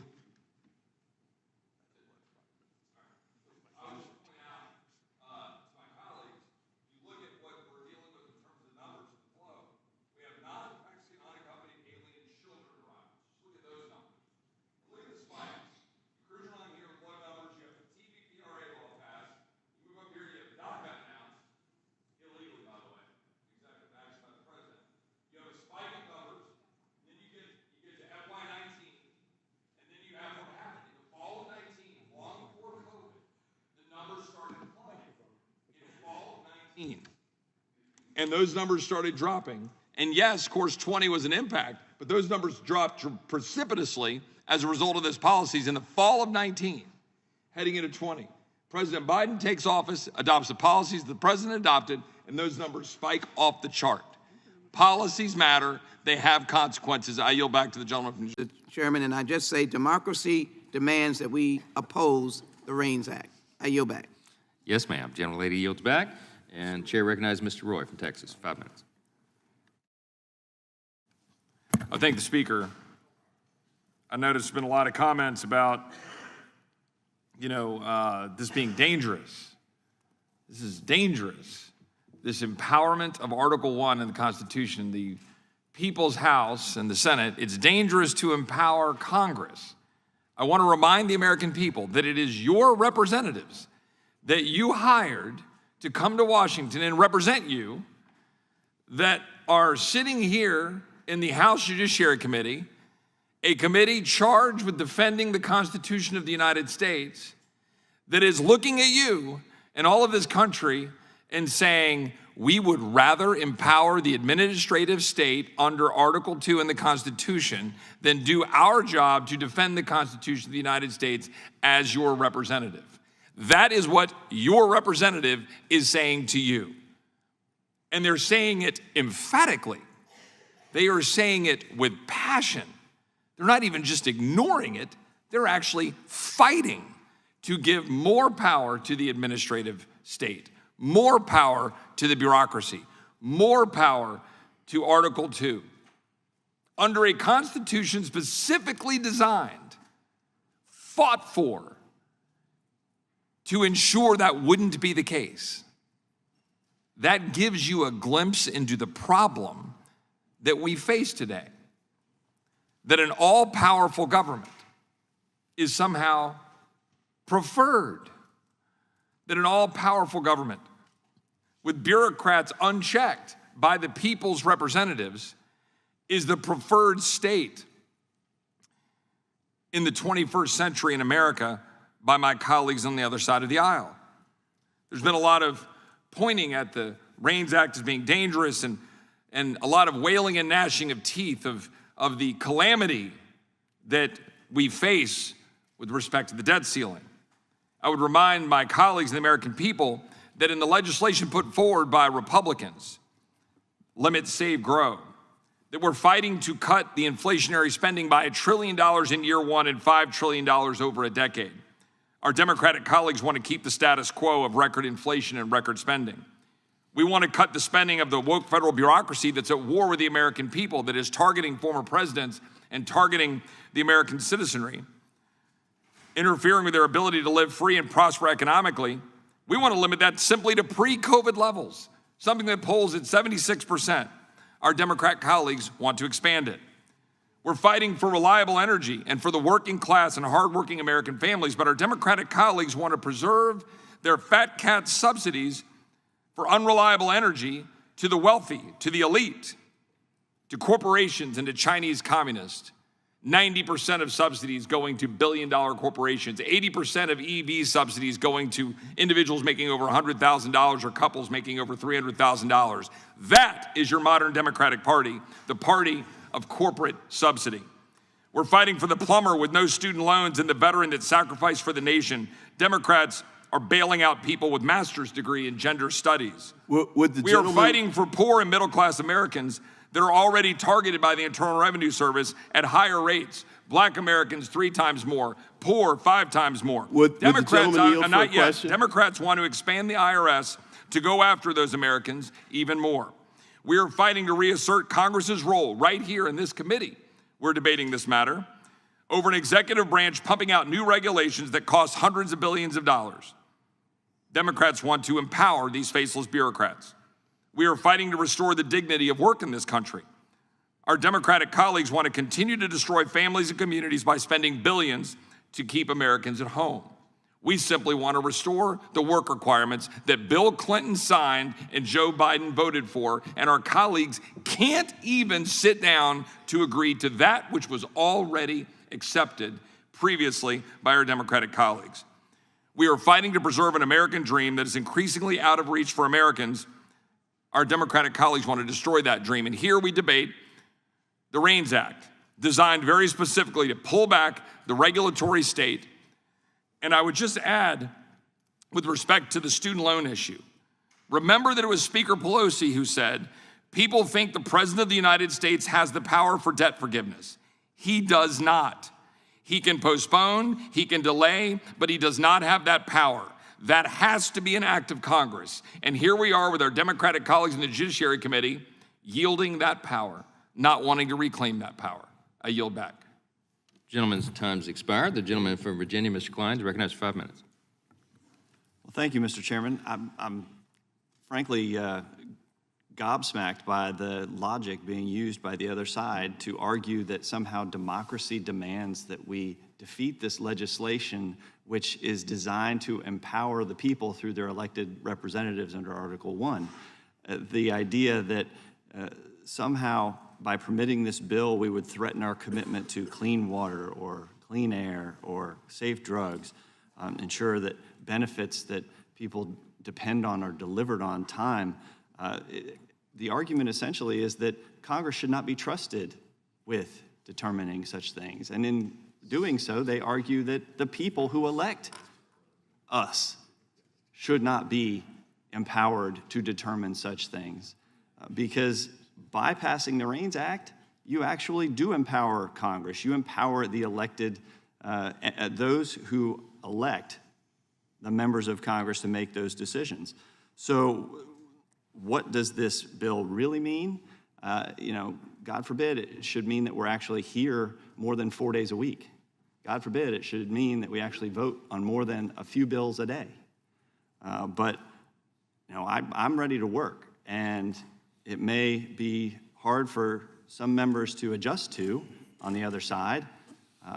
S1: And those numbers started dropping. And yes, of course, 20 was an impact, but those numbers dropped precipitously as a result of those policies in the fall of 19, heading into 20. President Biden takes office, adopts the policies the president adopted, and those numbers spike off the chart. Policies matter. They have consequences. I yield back to the gentleman from New Jersey.
S12: Chairman, and I just say democracy demands that we oppose the REINS Act. I yield back.
S6: Yes, ma'am. Gentlelady yields back. And Chair recognizes Mr. Roy from Texas. 5 minutes.
S1: I thank the Speaker. I noticed there's been a lot of comments about, this being dangerous. This is dangerous. This empowerment of Article 1 in the Constitution, the People's House and the Senate, it's dangerous to empower Congress. I want to remind the American people that it is your representatives that you hired to come to Washington and represent you that are sitting here in the House Judiciary Committee, a committee charged with defending the Constitution of the United States, that is looking at you and all of this country and saying, we would rather empower the administrative state under Article 2 in the Constitution than do our job to defend the Constitution of the United States as your representative. That is what your representative is saying to you. And they're saying it emphatically. They are saying it with passion. They're not even just ignoring it. They're actually fighting to give more power to the administrative state, more power to the bureaucracy, more power to Article 2. Under a Constitution specifically designed, fought for, to ensure that wouldn't be the case. That gives you a glimpse into the problem that we face today. that an all-powerful government is somehow preferred, that an all-powerful government with bureaucrats unchecked by the people's representatives is the preferred state in the 21st century in America by my colleagues on the other side of the aisle. There's been a lot of pointing at the REINS Act as being dangerous and a lot of wailing and gnashing of teeth of the calamity that we face with respect to the debt ceiling. I would remind my colleagues and the American people that in the legislation put forward by Republicans, Limit, Save, Grow, that we're fighting to cut the inflationary spending by $1 trillion in year one and $5 trillion over a decade. Our Democratic colleagues want to keep the status quo of record inflation and record spending. We want to cut the spending of the woke federal bureaucracy that's at war with the American people, that is targeting former presidents and targeting the American citizenry, interfering with their ability to live free and prosper economically. We want to limit that simply to pre-COVID levels, something that polls at 76%. Our Democrat colleagues want to expand it. We're fighting for reliable energy and for the working class and hardworking American families, but our Democratic colleagues want to preserve their fat cat subsidies for unreliable energy to the wealthy, to the elite, to corporations and to Chinese communists. 90% of subsidies going to billion-dollar corporations, 80% of EV subsidies going to individuals making over $100,000 or couples making over $300,000. That is your modern Democratic Party, the party of corporate subsidy. We're fighting for the plumber with no student loans and the veteran that sacrificed for the nation. Democrats are bailing out people with master's degree in gender studies. We are fighting for poor and middle-class Americans that are already targeted by the Internal Revenue Service at higher rates. Black Americans 3 times more, poor 5 times more. Democrats, not yet. Democrats want to expand the IRS to go after those Americans even more. We are fighting to reassert Congress's role right here in this committee. We're debating this matter over an executive branch pumping out new regulations that cost hundreds of billions of dollars. Democrats want to empower these faceless bureaucrats. We are fighting to restore the dignity of work in this country. Our Democratic colleagues want to continue to destroy families and communities by spending billions to keep Americans at home. We simply want to restore the work requirements that Bill Clinton signed and Joe Biden voted for, and our colleagues can't even sit down to agree to that which was already accepted previously by our Democratic colleagues. We are fighting to preserve an American dream that is increasingly out of reach for Americans. Our Democratic colleagues want to destroy that dream. And here we debate the REINS Act, designed very specifically to pull back the regulatory state. And I would just add, with respect to the student loan issue, remember that it was Speaker Pelosi who said, people think the President of the United States has the power for debt forgiveness. He does not. He can postpone, he can delay, but he does not have that power. That has to be an act of Congress. And here we are with our Democratic colleagues in the Judiciary Committee yielding that power, not wanting to reclaim that power. I yield back.
S6: Gentleman's time's expired. The gentleman from Virginia, Mr. Klein, is recognized for 5 minutes.
S13: Well, thank you, Mr. Chairman. I'm frankly gobsmacked by the logic being used by the other side to argue that somehow democracy demands that we defeat this legislation, which is designed to empower the people through their elected representatives under Article 1. The idea that somehow by permitting this bill, we would threaten our commitment to clean water or clean air or safe drugs, ensure that benefits that people depend on are delivered on time. The argument essentially is that Congress should not be trusted with determining such things. And in doing so, they argue that the people who elect us should not be empowered to determine such things. Because by passing the REINS Act, you actually do empower Congress. You empower the elected, those who elect the members of Congress to make those decisions. So what does this bill really mean? God forbid it should mean that we're actually here more than 4 days a week. God forbid it should mean that we actually vote on more than a few bills a day. But I'm ready to work, and it may be hard for some members to adjust to, on the other side.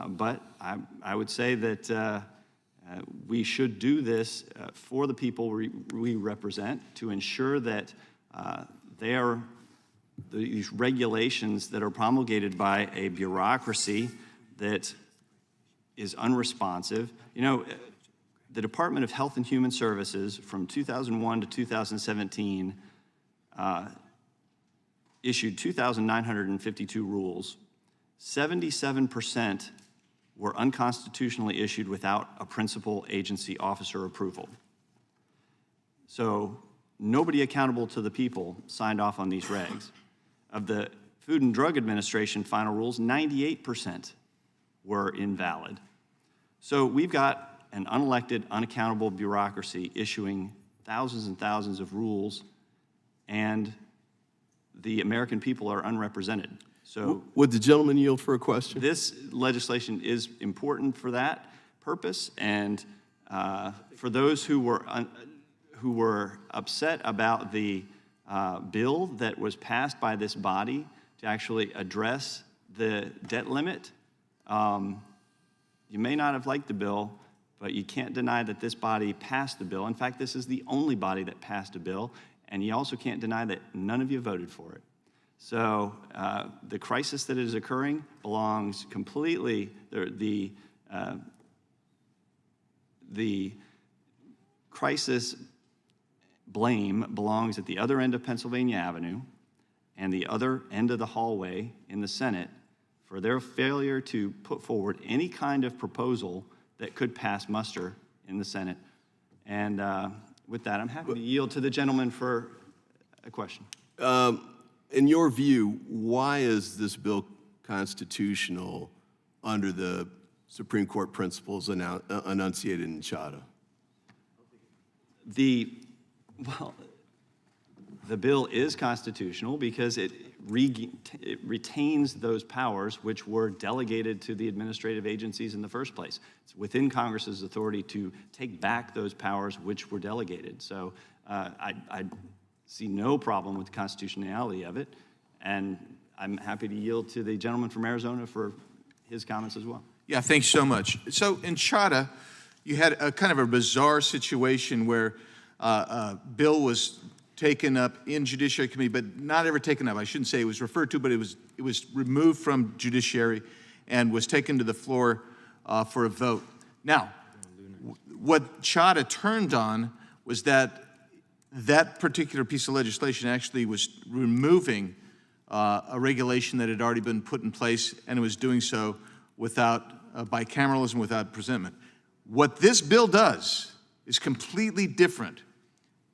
S13: But I would say that we should do this for the people we represent to ensure that these regulations that are promulgated by a bureaucracy that is unresponsive. You know, the Department of Health and Human Services from 2001 to 2017 issued 2,952 rules. 77% were unconstitutionally issued without a principal agency officer approval. So nobody accountable to the people signed off on these regs. Of the Food and Drug Administration final rules, 98% were invalid. So we've got an unelected, unaccountable bureaucracy issuing thousands and thousands of rules, and the American people are unrepresented. So
S14: would the gentleman yield for a question?
S13: This legislation is important for that purpose, and for those who were upset about the bill that was passed by this body to actually address the debt limit, you may not have liked the bill, but you can't deny that this body passed the bill. In fact, this is the only body that passed a bill, and you also can't deny that none of you voted for it. So the crisis that is occurring belongs completely, the crisis blame belongs at the other end of Pennsylvania Avenue and the other end of the hallway in the Senate for their failure to put forward any kind of proposal that could pass muster in the Senate. And with that, I'm happy to yield to the gentleman for a question.
S14: In your view, why is this bill constitutional under the Supreme Court principles enunciated in Chadha?
S13: The bill is constitutional because it retains those powers which were delegated to the administrative agencies in the first place. It's within Congress's authority to take back those powers which were delegated. So I see no problem with the constitutionality of it, and I'm happy to yield to the gentleman from Arizona for his comments as well.
S15: Yeah, thanks so much. So in Chadha, you had a kind of a bizarre situation where a bill was taken up in Judiciary Committee, but not ever taken up. I shouldn't say it was referred to, but it was removed from Judiciary and was taken to the floor for a vote. Now, what Chadha turned on was that particular piece of legislation actually was removing a regulation that had already been put in place, and it was doing so without bicameralism, without presentment. What this bill does is completely different.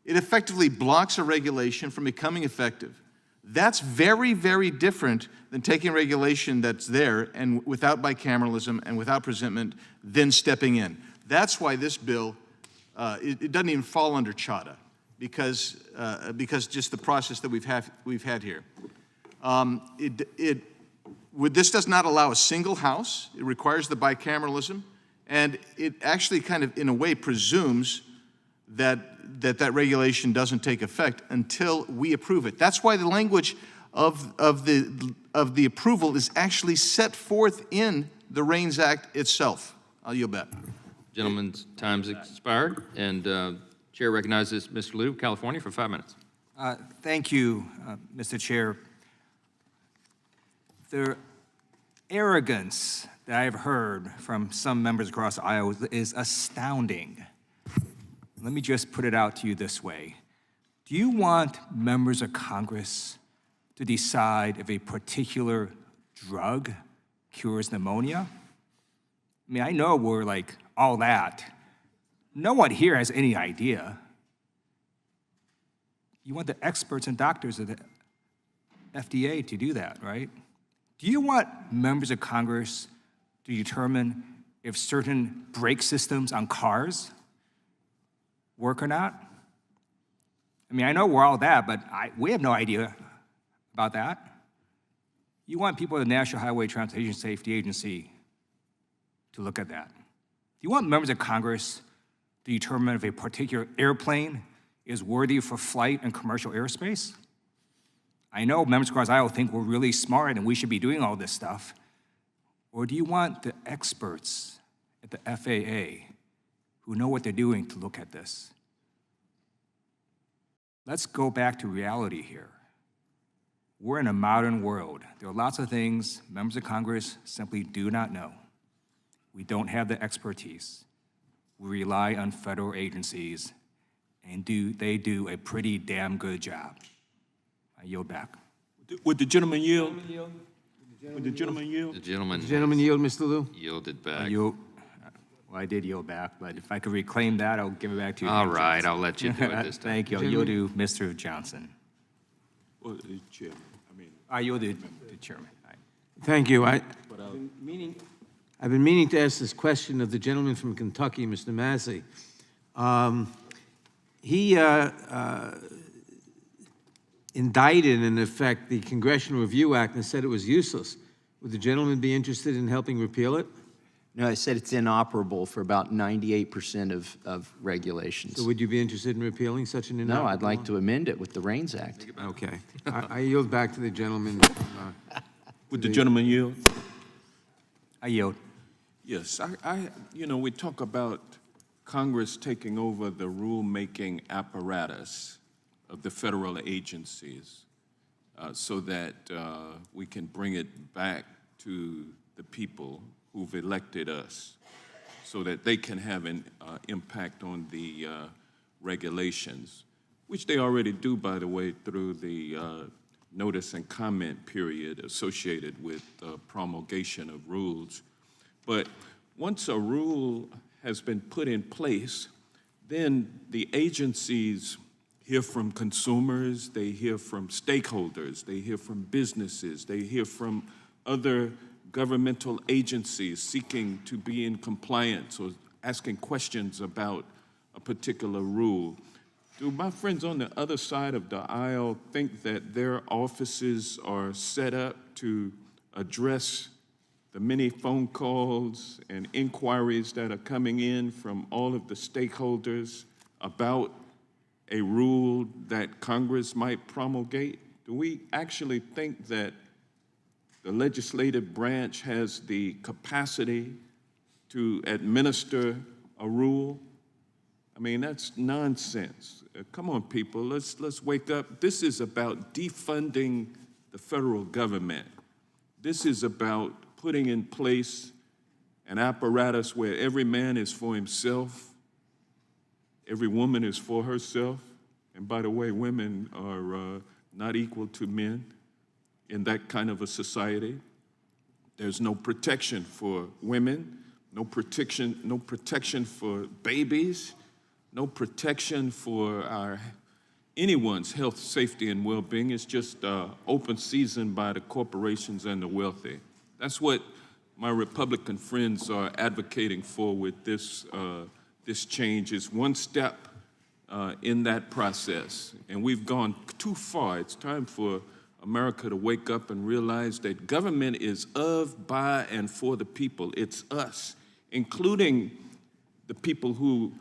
S15: It effectively blocks a regulation from becoming effective. That's very, very different than taking regulation that's there and without bicameralism and without presentment, then stepping in. That's why this bill, it doesn't even fall under Chadha, because just the process that we've had here. This does not allow a single house. It requires the bicameralism, and it actually kind of, in a way, presumes that regulation doesn't take effect until we approve it. That's why the language of the approval is actually set forth in the REINS Act itself. I'll yield back.
S6: Gentleman's time's expired, and Chair recognizes Mr. Liu of California for 5 minutes.
S16: Thank you, Mr. Chair. The arrogance that I've heard from some members across Iowa is astounding. Let me just put it out to you this way. Do you want members of Congress to decide if a particular drug cures pneumonia? I mean, I know we're like all that. No one here has any idea. You want the experts and doctors of the FDA to do that, right? Do you want members of Congress to determine if certain brake systems on cars work or not? I mean, I know we're all that, but we have no idea about that. You want people at the National Highway Transportation Safety Agency to look at that. Do you want members of Congress to determine if a particular airplane is worthy for flight in commercial airspace? I know members across Iowa think we're really smart and we should be doing all this stuff, Or do you want the experts at the FAA who know what they're doing to look at this? Let's go back to reality here. We're in a modern world. There are lots of things members of Congress simply do not know. We don't have the expertise. We rely on federal agencies, and they do a pretty damn good job. I yield back.
S17: Would the gentleman yield? Would the gentleman yield?
S6: The gentleman.
S9: The gentleman yield, Mr. Liu?
S6: Yielded back.
S16: Well, I did yield back, but if I could reclaim that, I'll give it back to you.
S6: All right, I'll let you do it this time.
S16: Thank you. I'll yield to Mr. Johnson.
S17: Well, the chairman, I mean.
S16: I yield to the chairman.
S9: Thank you. I've been meaning to ask this question of the gentleman from Kentucky, Mr. Massey. He indicted, in effect, the Congressional Review Act and said it was useless. Would the gentleman be interested in helping repeal it?
S18: No, I said it's inoperable for about 98% of regulations.
S9: So would you be interested in repealing such an inoperable
S18: No, I'd like
S9: law?
S18: to amend it with the REINS Act.
S9: Okay. I yield back to the gentleman.
S17: Would the gentleman yield?
S16: I yield.
S17: Yes, we talk about Congress taking over the rulemaking apparatus of the federal agencies so that we can bring it back to the people who've elected us so that they can have an impact on the regulations, which they already do, by the way, through the notice and comment period associated with promulgation of rules. But once a rule has been put in place, then the agencies hear from consumers, they hear from stakeholders, they hear from businesses, they hear from other governmental agencies seeking to be in compliance or asking questions about a particular rule. Do my friends on the other side of the aisle think that their offices are set up to address the many phone calls and inquiries that are coming in from all of the stakeholders about a rule that Congress might promulgate? Do we actually think that the legislative branch has the capacity to administer a rule? I mean, that's nonsense. Come on, people, let's wake up. This is about defunding the federal government. This is about putting in place an apparatus where every man is for himself, every woman is for herself, and by the way, women are not equal to men in that kind of a society. There's no protection for women, no protection for babies, no protection for anyone's health, safety, and well-being. It's just open season by the corporations and the wealthy. That's what my Republican friends are advocating for with this change. Is one step in that process, and we've gone too far. It's time for America to wake up and realize that government is of, by, and for the people. It's us, including the people who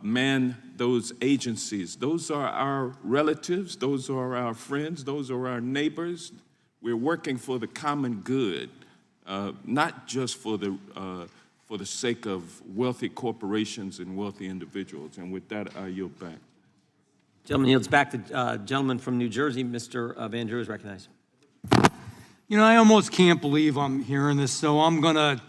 S17: man those agencies. Those are our relatives, those are our friends, those are our neighbors. We're working for the common good, not just for the sake of wealthy corporations and wealthy individuals. And with that, I yield back.
S5: Gentleman yields back. The gentleman from New Jersey, Mr. Van Drew, is recognized.
S10: You know, I almost can't believe I'm hearing this, so I'm going to,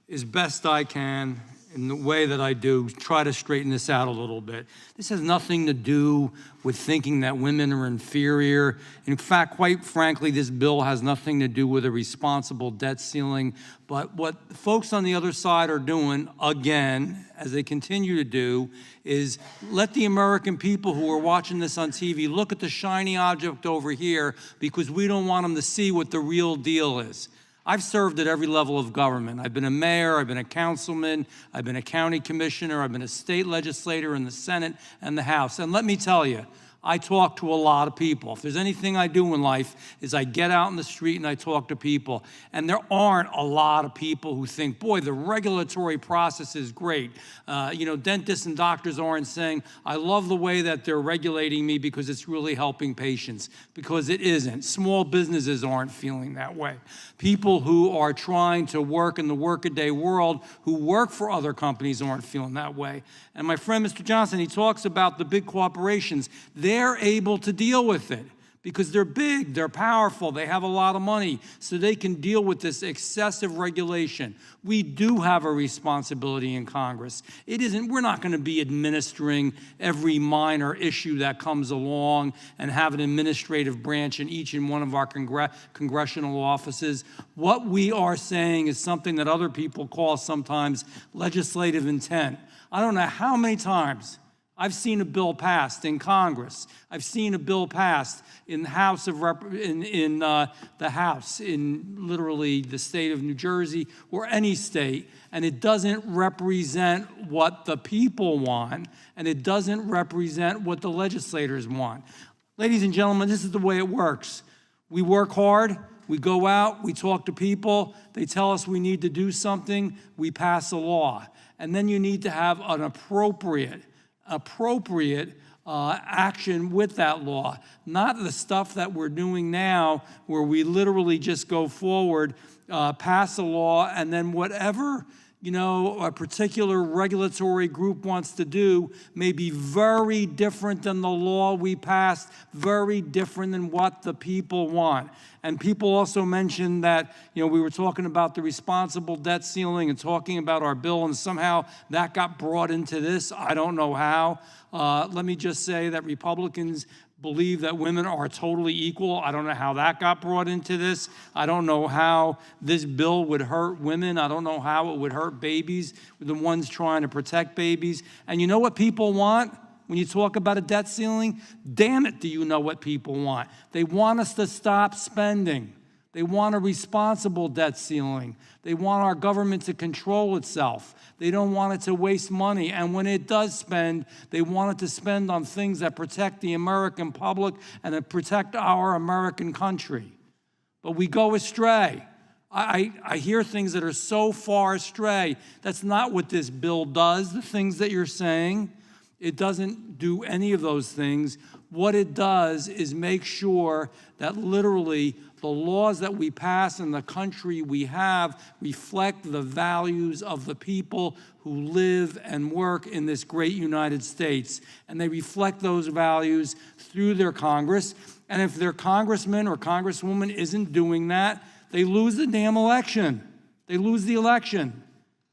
S10: as best I can, in the way that I do, try to straighten this out a little bit. This has nothing to do with thinking that women are inferior. In fact, quite frankly, this bill has nothing to do with a responsible debt ceiling. But what folks on the other side are doing, again, as they continue to do, is let the American people who are watching this on TV look at the shiny object over here, because we don't want them to see what the real deal is. I've served at every level of government. I've been a mayor, I've been a councilman, I've been a county commissioner, I've been a state legislator in the Senate and the House. And let me tell you, I talk to a lot of people. If there's anything I do in life is I get out in the street and I talk to people. And there aren't a lot of people who think, boy, the regulatory process is great. Dentists and doctors aren't saying, I love the way that they're regulating me because it's really helping patients, because it isn't. Small businesses aren't feeling that way. People who are trying to work in the workaday world, who work for other companies, aren't feeling that way. And my friend, Mr. Johnson, he talks about the big corporations. They're able to deal with it because they're big, they're powerful, they have a lot of money, so they can deal with this excessive regulation. We do have a responsibility in Congress. We're not going to be administering every minor issue that comes along and have an administrative branch in each and one of our congressional offices. What we are saying is something that other people call sometimes legislative intent. I don't know how many times I've seen a bill passed in Congress. I've seen a bill passed in the House of the House in literally the state of New Jersey or any state, and it doesn't represent what the people want, and it doesn't represent what the legislators want. Ladies and gentlemen, this is the way it works. We work hard. We go out. We talk to people. They tell us we need to do something. We pass a law, and then you need to have an appropriate action with that law, not the stuff that we're doing now where we literally just go forward, pass a law, and then whatever a particular regulatory group wants to do may be very different than the law we passed, very different than what the people want. And people also mentioned that, we were talking about the responsible debt ceiling and talking about our bill, and somehow that got brought into this. I don't know how. Let me just say that Republicans believe that women are totally equal. I don't know how that got brought into this. I don't know how this bill would hurt women. I don't know how it would hurt babies, the ones trying to protect babies. And you know what people want? When you talk about a debt ceiling, damn it, do you know what people want? They want us to stop spending. They want a responsible debt ceiling. They want our government to control itself. They don't want it to waste money. And when it does spend, they want it to spend on things that protect the American public and that protect our American country. But we go astray. I hear things that are so far astray. That's not what this bill does, the things that you're saying. It doesn't do any of those things. What it does is make sure that literally the laws that we pass in the country we have reflect the values of the people who live and work in this great United States. And they reflect those values through their Congress. And if their congressman or congresswoman isn't doing that, they lose the damn election. They lose the election.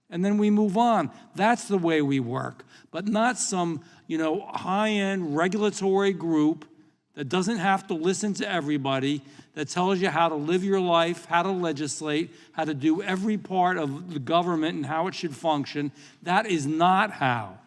S10: And then we move on. That's the way we work. But not some, high-end regulatory group that doesn't have to listen to everybody, that tells you how to live your life, how to legislate, how to do every part of the government and how it should function. That is not how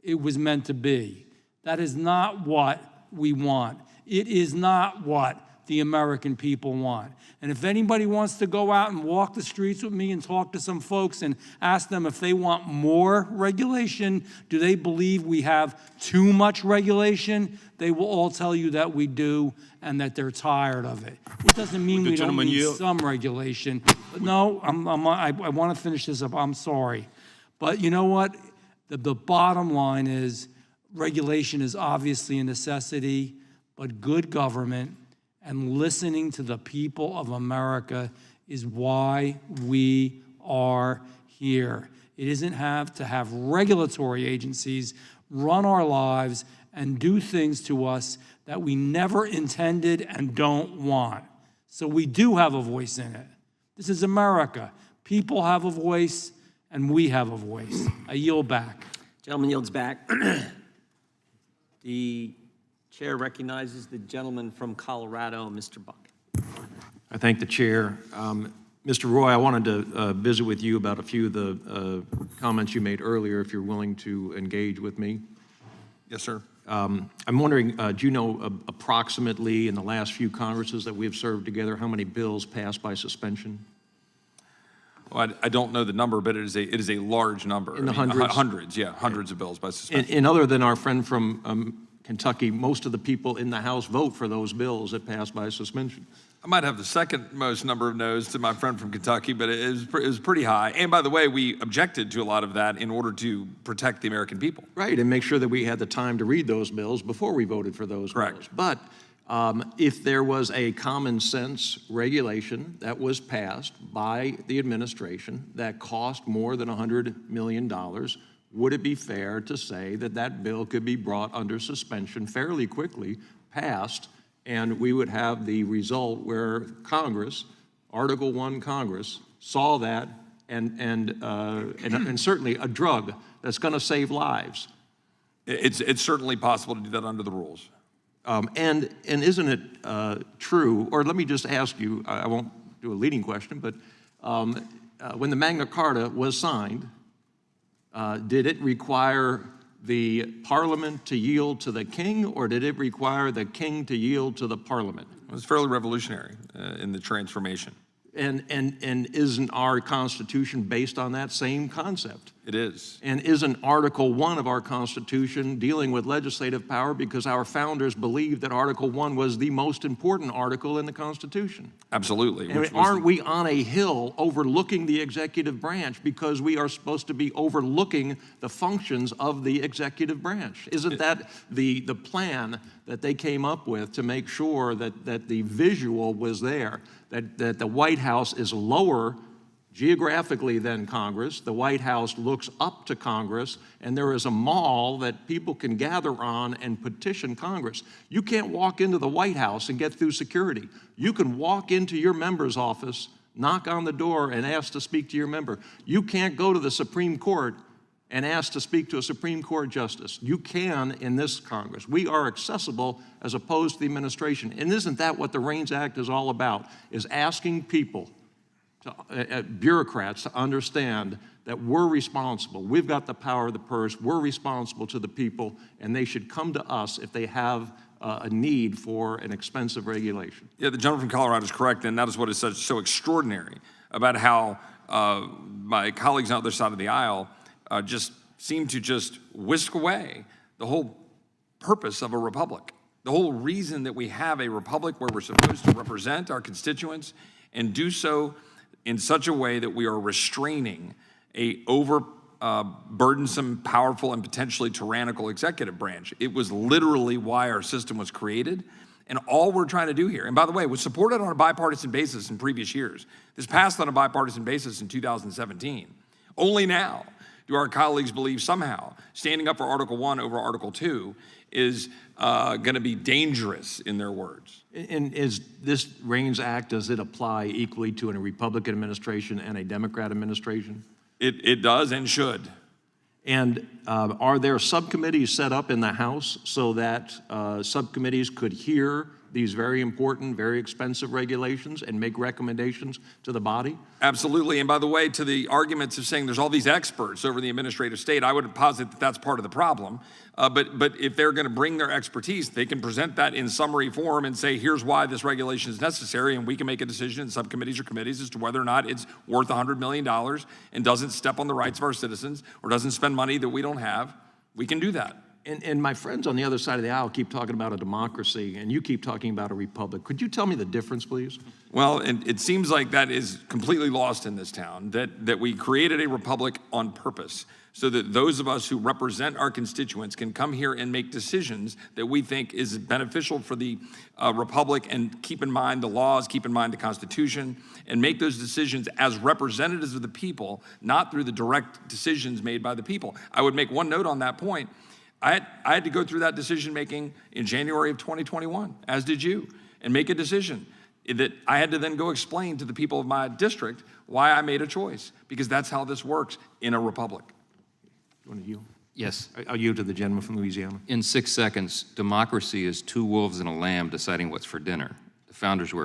S10: it was meant to be. That is not what we want. It is not what the American people want. And if anybody wants to go out and walk the streets with me and talk to some folks and ask them if they want more regulation, do they believe we have too much regulation? They will all tell you that we do and that they're tired of it. It doesn't mean we don't need some regulation. But no, I want to finish this up. I'm sorry. But you know what? The bottom line is regulation is obviously a necessity, but good government and listening to the people of America is why we are here. It isn't to have regulatory agencies run our lives and do things to us that we never intended and don't want. So we do have a voice in it. This is America. People have a voice, and we have a voice. I yield back.
S5: Gentleman yields back. The chair recognizes the gentleman from Colorado, Mr. Buck.
S19: I thank the chair. Mr. Roy, I wanted to visit with you about a few of the comments you made earlier, if you're willing to engage with me.
S1: Yes, sir.
S19: I'm wondering, do you know approximately in the last few Congresses that we have served together, how many bills passed by suspension?
S1: Well, I don't know the number, but it is a large number.
S19: In the hundreds?
S1: Hundreds, yeah, hundreds of bills by suspension.
S19: And other than our friend from Kentucky, most of the people in the House vote for those bills that pass by suspension.
S1: I might have the second most number of no's to my friend from Kentucky, but it was pretty high. And by the way, we objected to a lot of that in order to protect the American people.
S19: Right, and make sure that we had the time to read those bills before we voted for those bills. But if there was a common sense regulation that was passed by the administration that cost more than $100 million, would it be fair to say that that bill could be brought under suspension fairly quickly, passed, and we would have the result where Congress, Article I Congress, saw that and certainly a drug that's going to save lives?
S1: It's certainly possible to do that under the rules.
S19: And isn't it true, or let me just ask you, I won't do a leading question, but when the Magna Carta was signed, did it require the Parliament to yield to the king, or did it require the king to yield to the Parliament?
S1: It was fairly revolutionary in the transformation.
S19: And isn't our Constitution based on that same concept?
S1: It is.
S19: And isn't Article I of our Constitution dealing with legislative power because our founders believed that Article I was the most important article in the Constitution?
S1: Absolutely.
S19: And aren't we on a hill overlooking the executive branch because we are supposed to be overlooking the functions of the executive branch? Isn't that the plan that they came up with to make sure that the visual was there, that the White House is lower geographically than Congress, the White House looks up to Congress, and there is a mall that people can gather on and petition Congress. You can't walk into the White House and get through security. You can walk into your member's office, knock on the door, and ask to speak to your member. You can't go to the Supreme Court and ask to speak to a Supreme Court justice. You can in this Congress. We are accessible as opposed to the administration. And isn't that what the REINS Act is all about, is asking people, bureaucrats, to understand that we're responsible. We've got the power of the purse. We're responsible to the people, and they should come to us if they have a need for an expensive regulation.
S1: Yeah, the gentleman from Colorado is correct, and that is what is so extraordinary about how my colleagues on the other side of the aisle just seem to just whisk away the whole purpose of a republic. The whole reason that we have a republic where we're supposed to represent our constituents and do so in such a way that we are restraining a burdensome, powerful, and potentially tyrannical executive branch. It was literally why our system was created, and all we're trying to do here, and by the way, it was supported on a bipartisan basis in previous years. This passed on a bipartisan basis in 2017. Only now do our colleagues believe somehow standing up for Article I over Article II is going to be dangerous, in their words.
S19: And is this REINS Act, does it apply equally to a Republican administration and a Democrat administration?
S1: It does and should.
S19: And are there subcommittees set up in the House so that subcommittees could hear these very important, very expensive regulations and make recommendations to the body?
S1: Absolutely. And by the way, to the arguments of saying there's all these experts over the administrative state, I would posit that that's part of the problem. But if they're going to bring their expertise, they can present that in summary form and say, here's why this regulation is necessary, and we can make a decision in subcommittees or committees as to whether or not it's worth $100 million and doesn't step on the rights of our citizens or doesn't spend money that we don't have. We can do that.
S19: And my friends on the other side of the aisle keep talking about a democracy, and you keep talking about a republic. Could you tell me the difference, please?
S1: Well, and it seems like that is completely lost in this town, that we created a republic on purpose so that those of us who represent our constituents can come here and make decisions that we think is beneficial for the republic, and keep in mind the laws, keep in mind the Constitution, and make those decisions as representatives of the people, not through the direct decisions made by the people. I would make one note on that point. I had to go through that decision-making in January of 2021, as did you, and make a decision that I had to then go explain to the people of my district why I made a choice, because that's how this works in a republic.
S19: You want to yield?
S6: Yes.
S19: I'll yield to the gentleman from Louisiana.
S6: In 6 seconds, democracy is two wolves and a lamb deciding what's for dinner. The founders were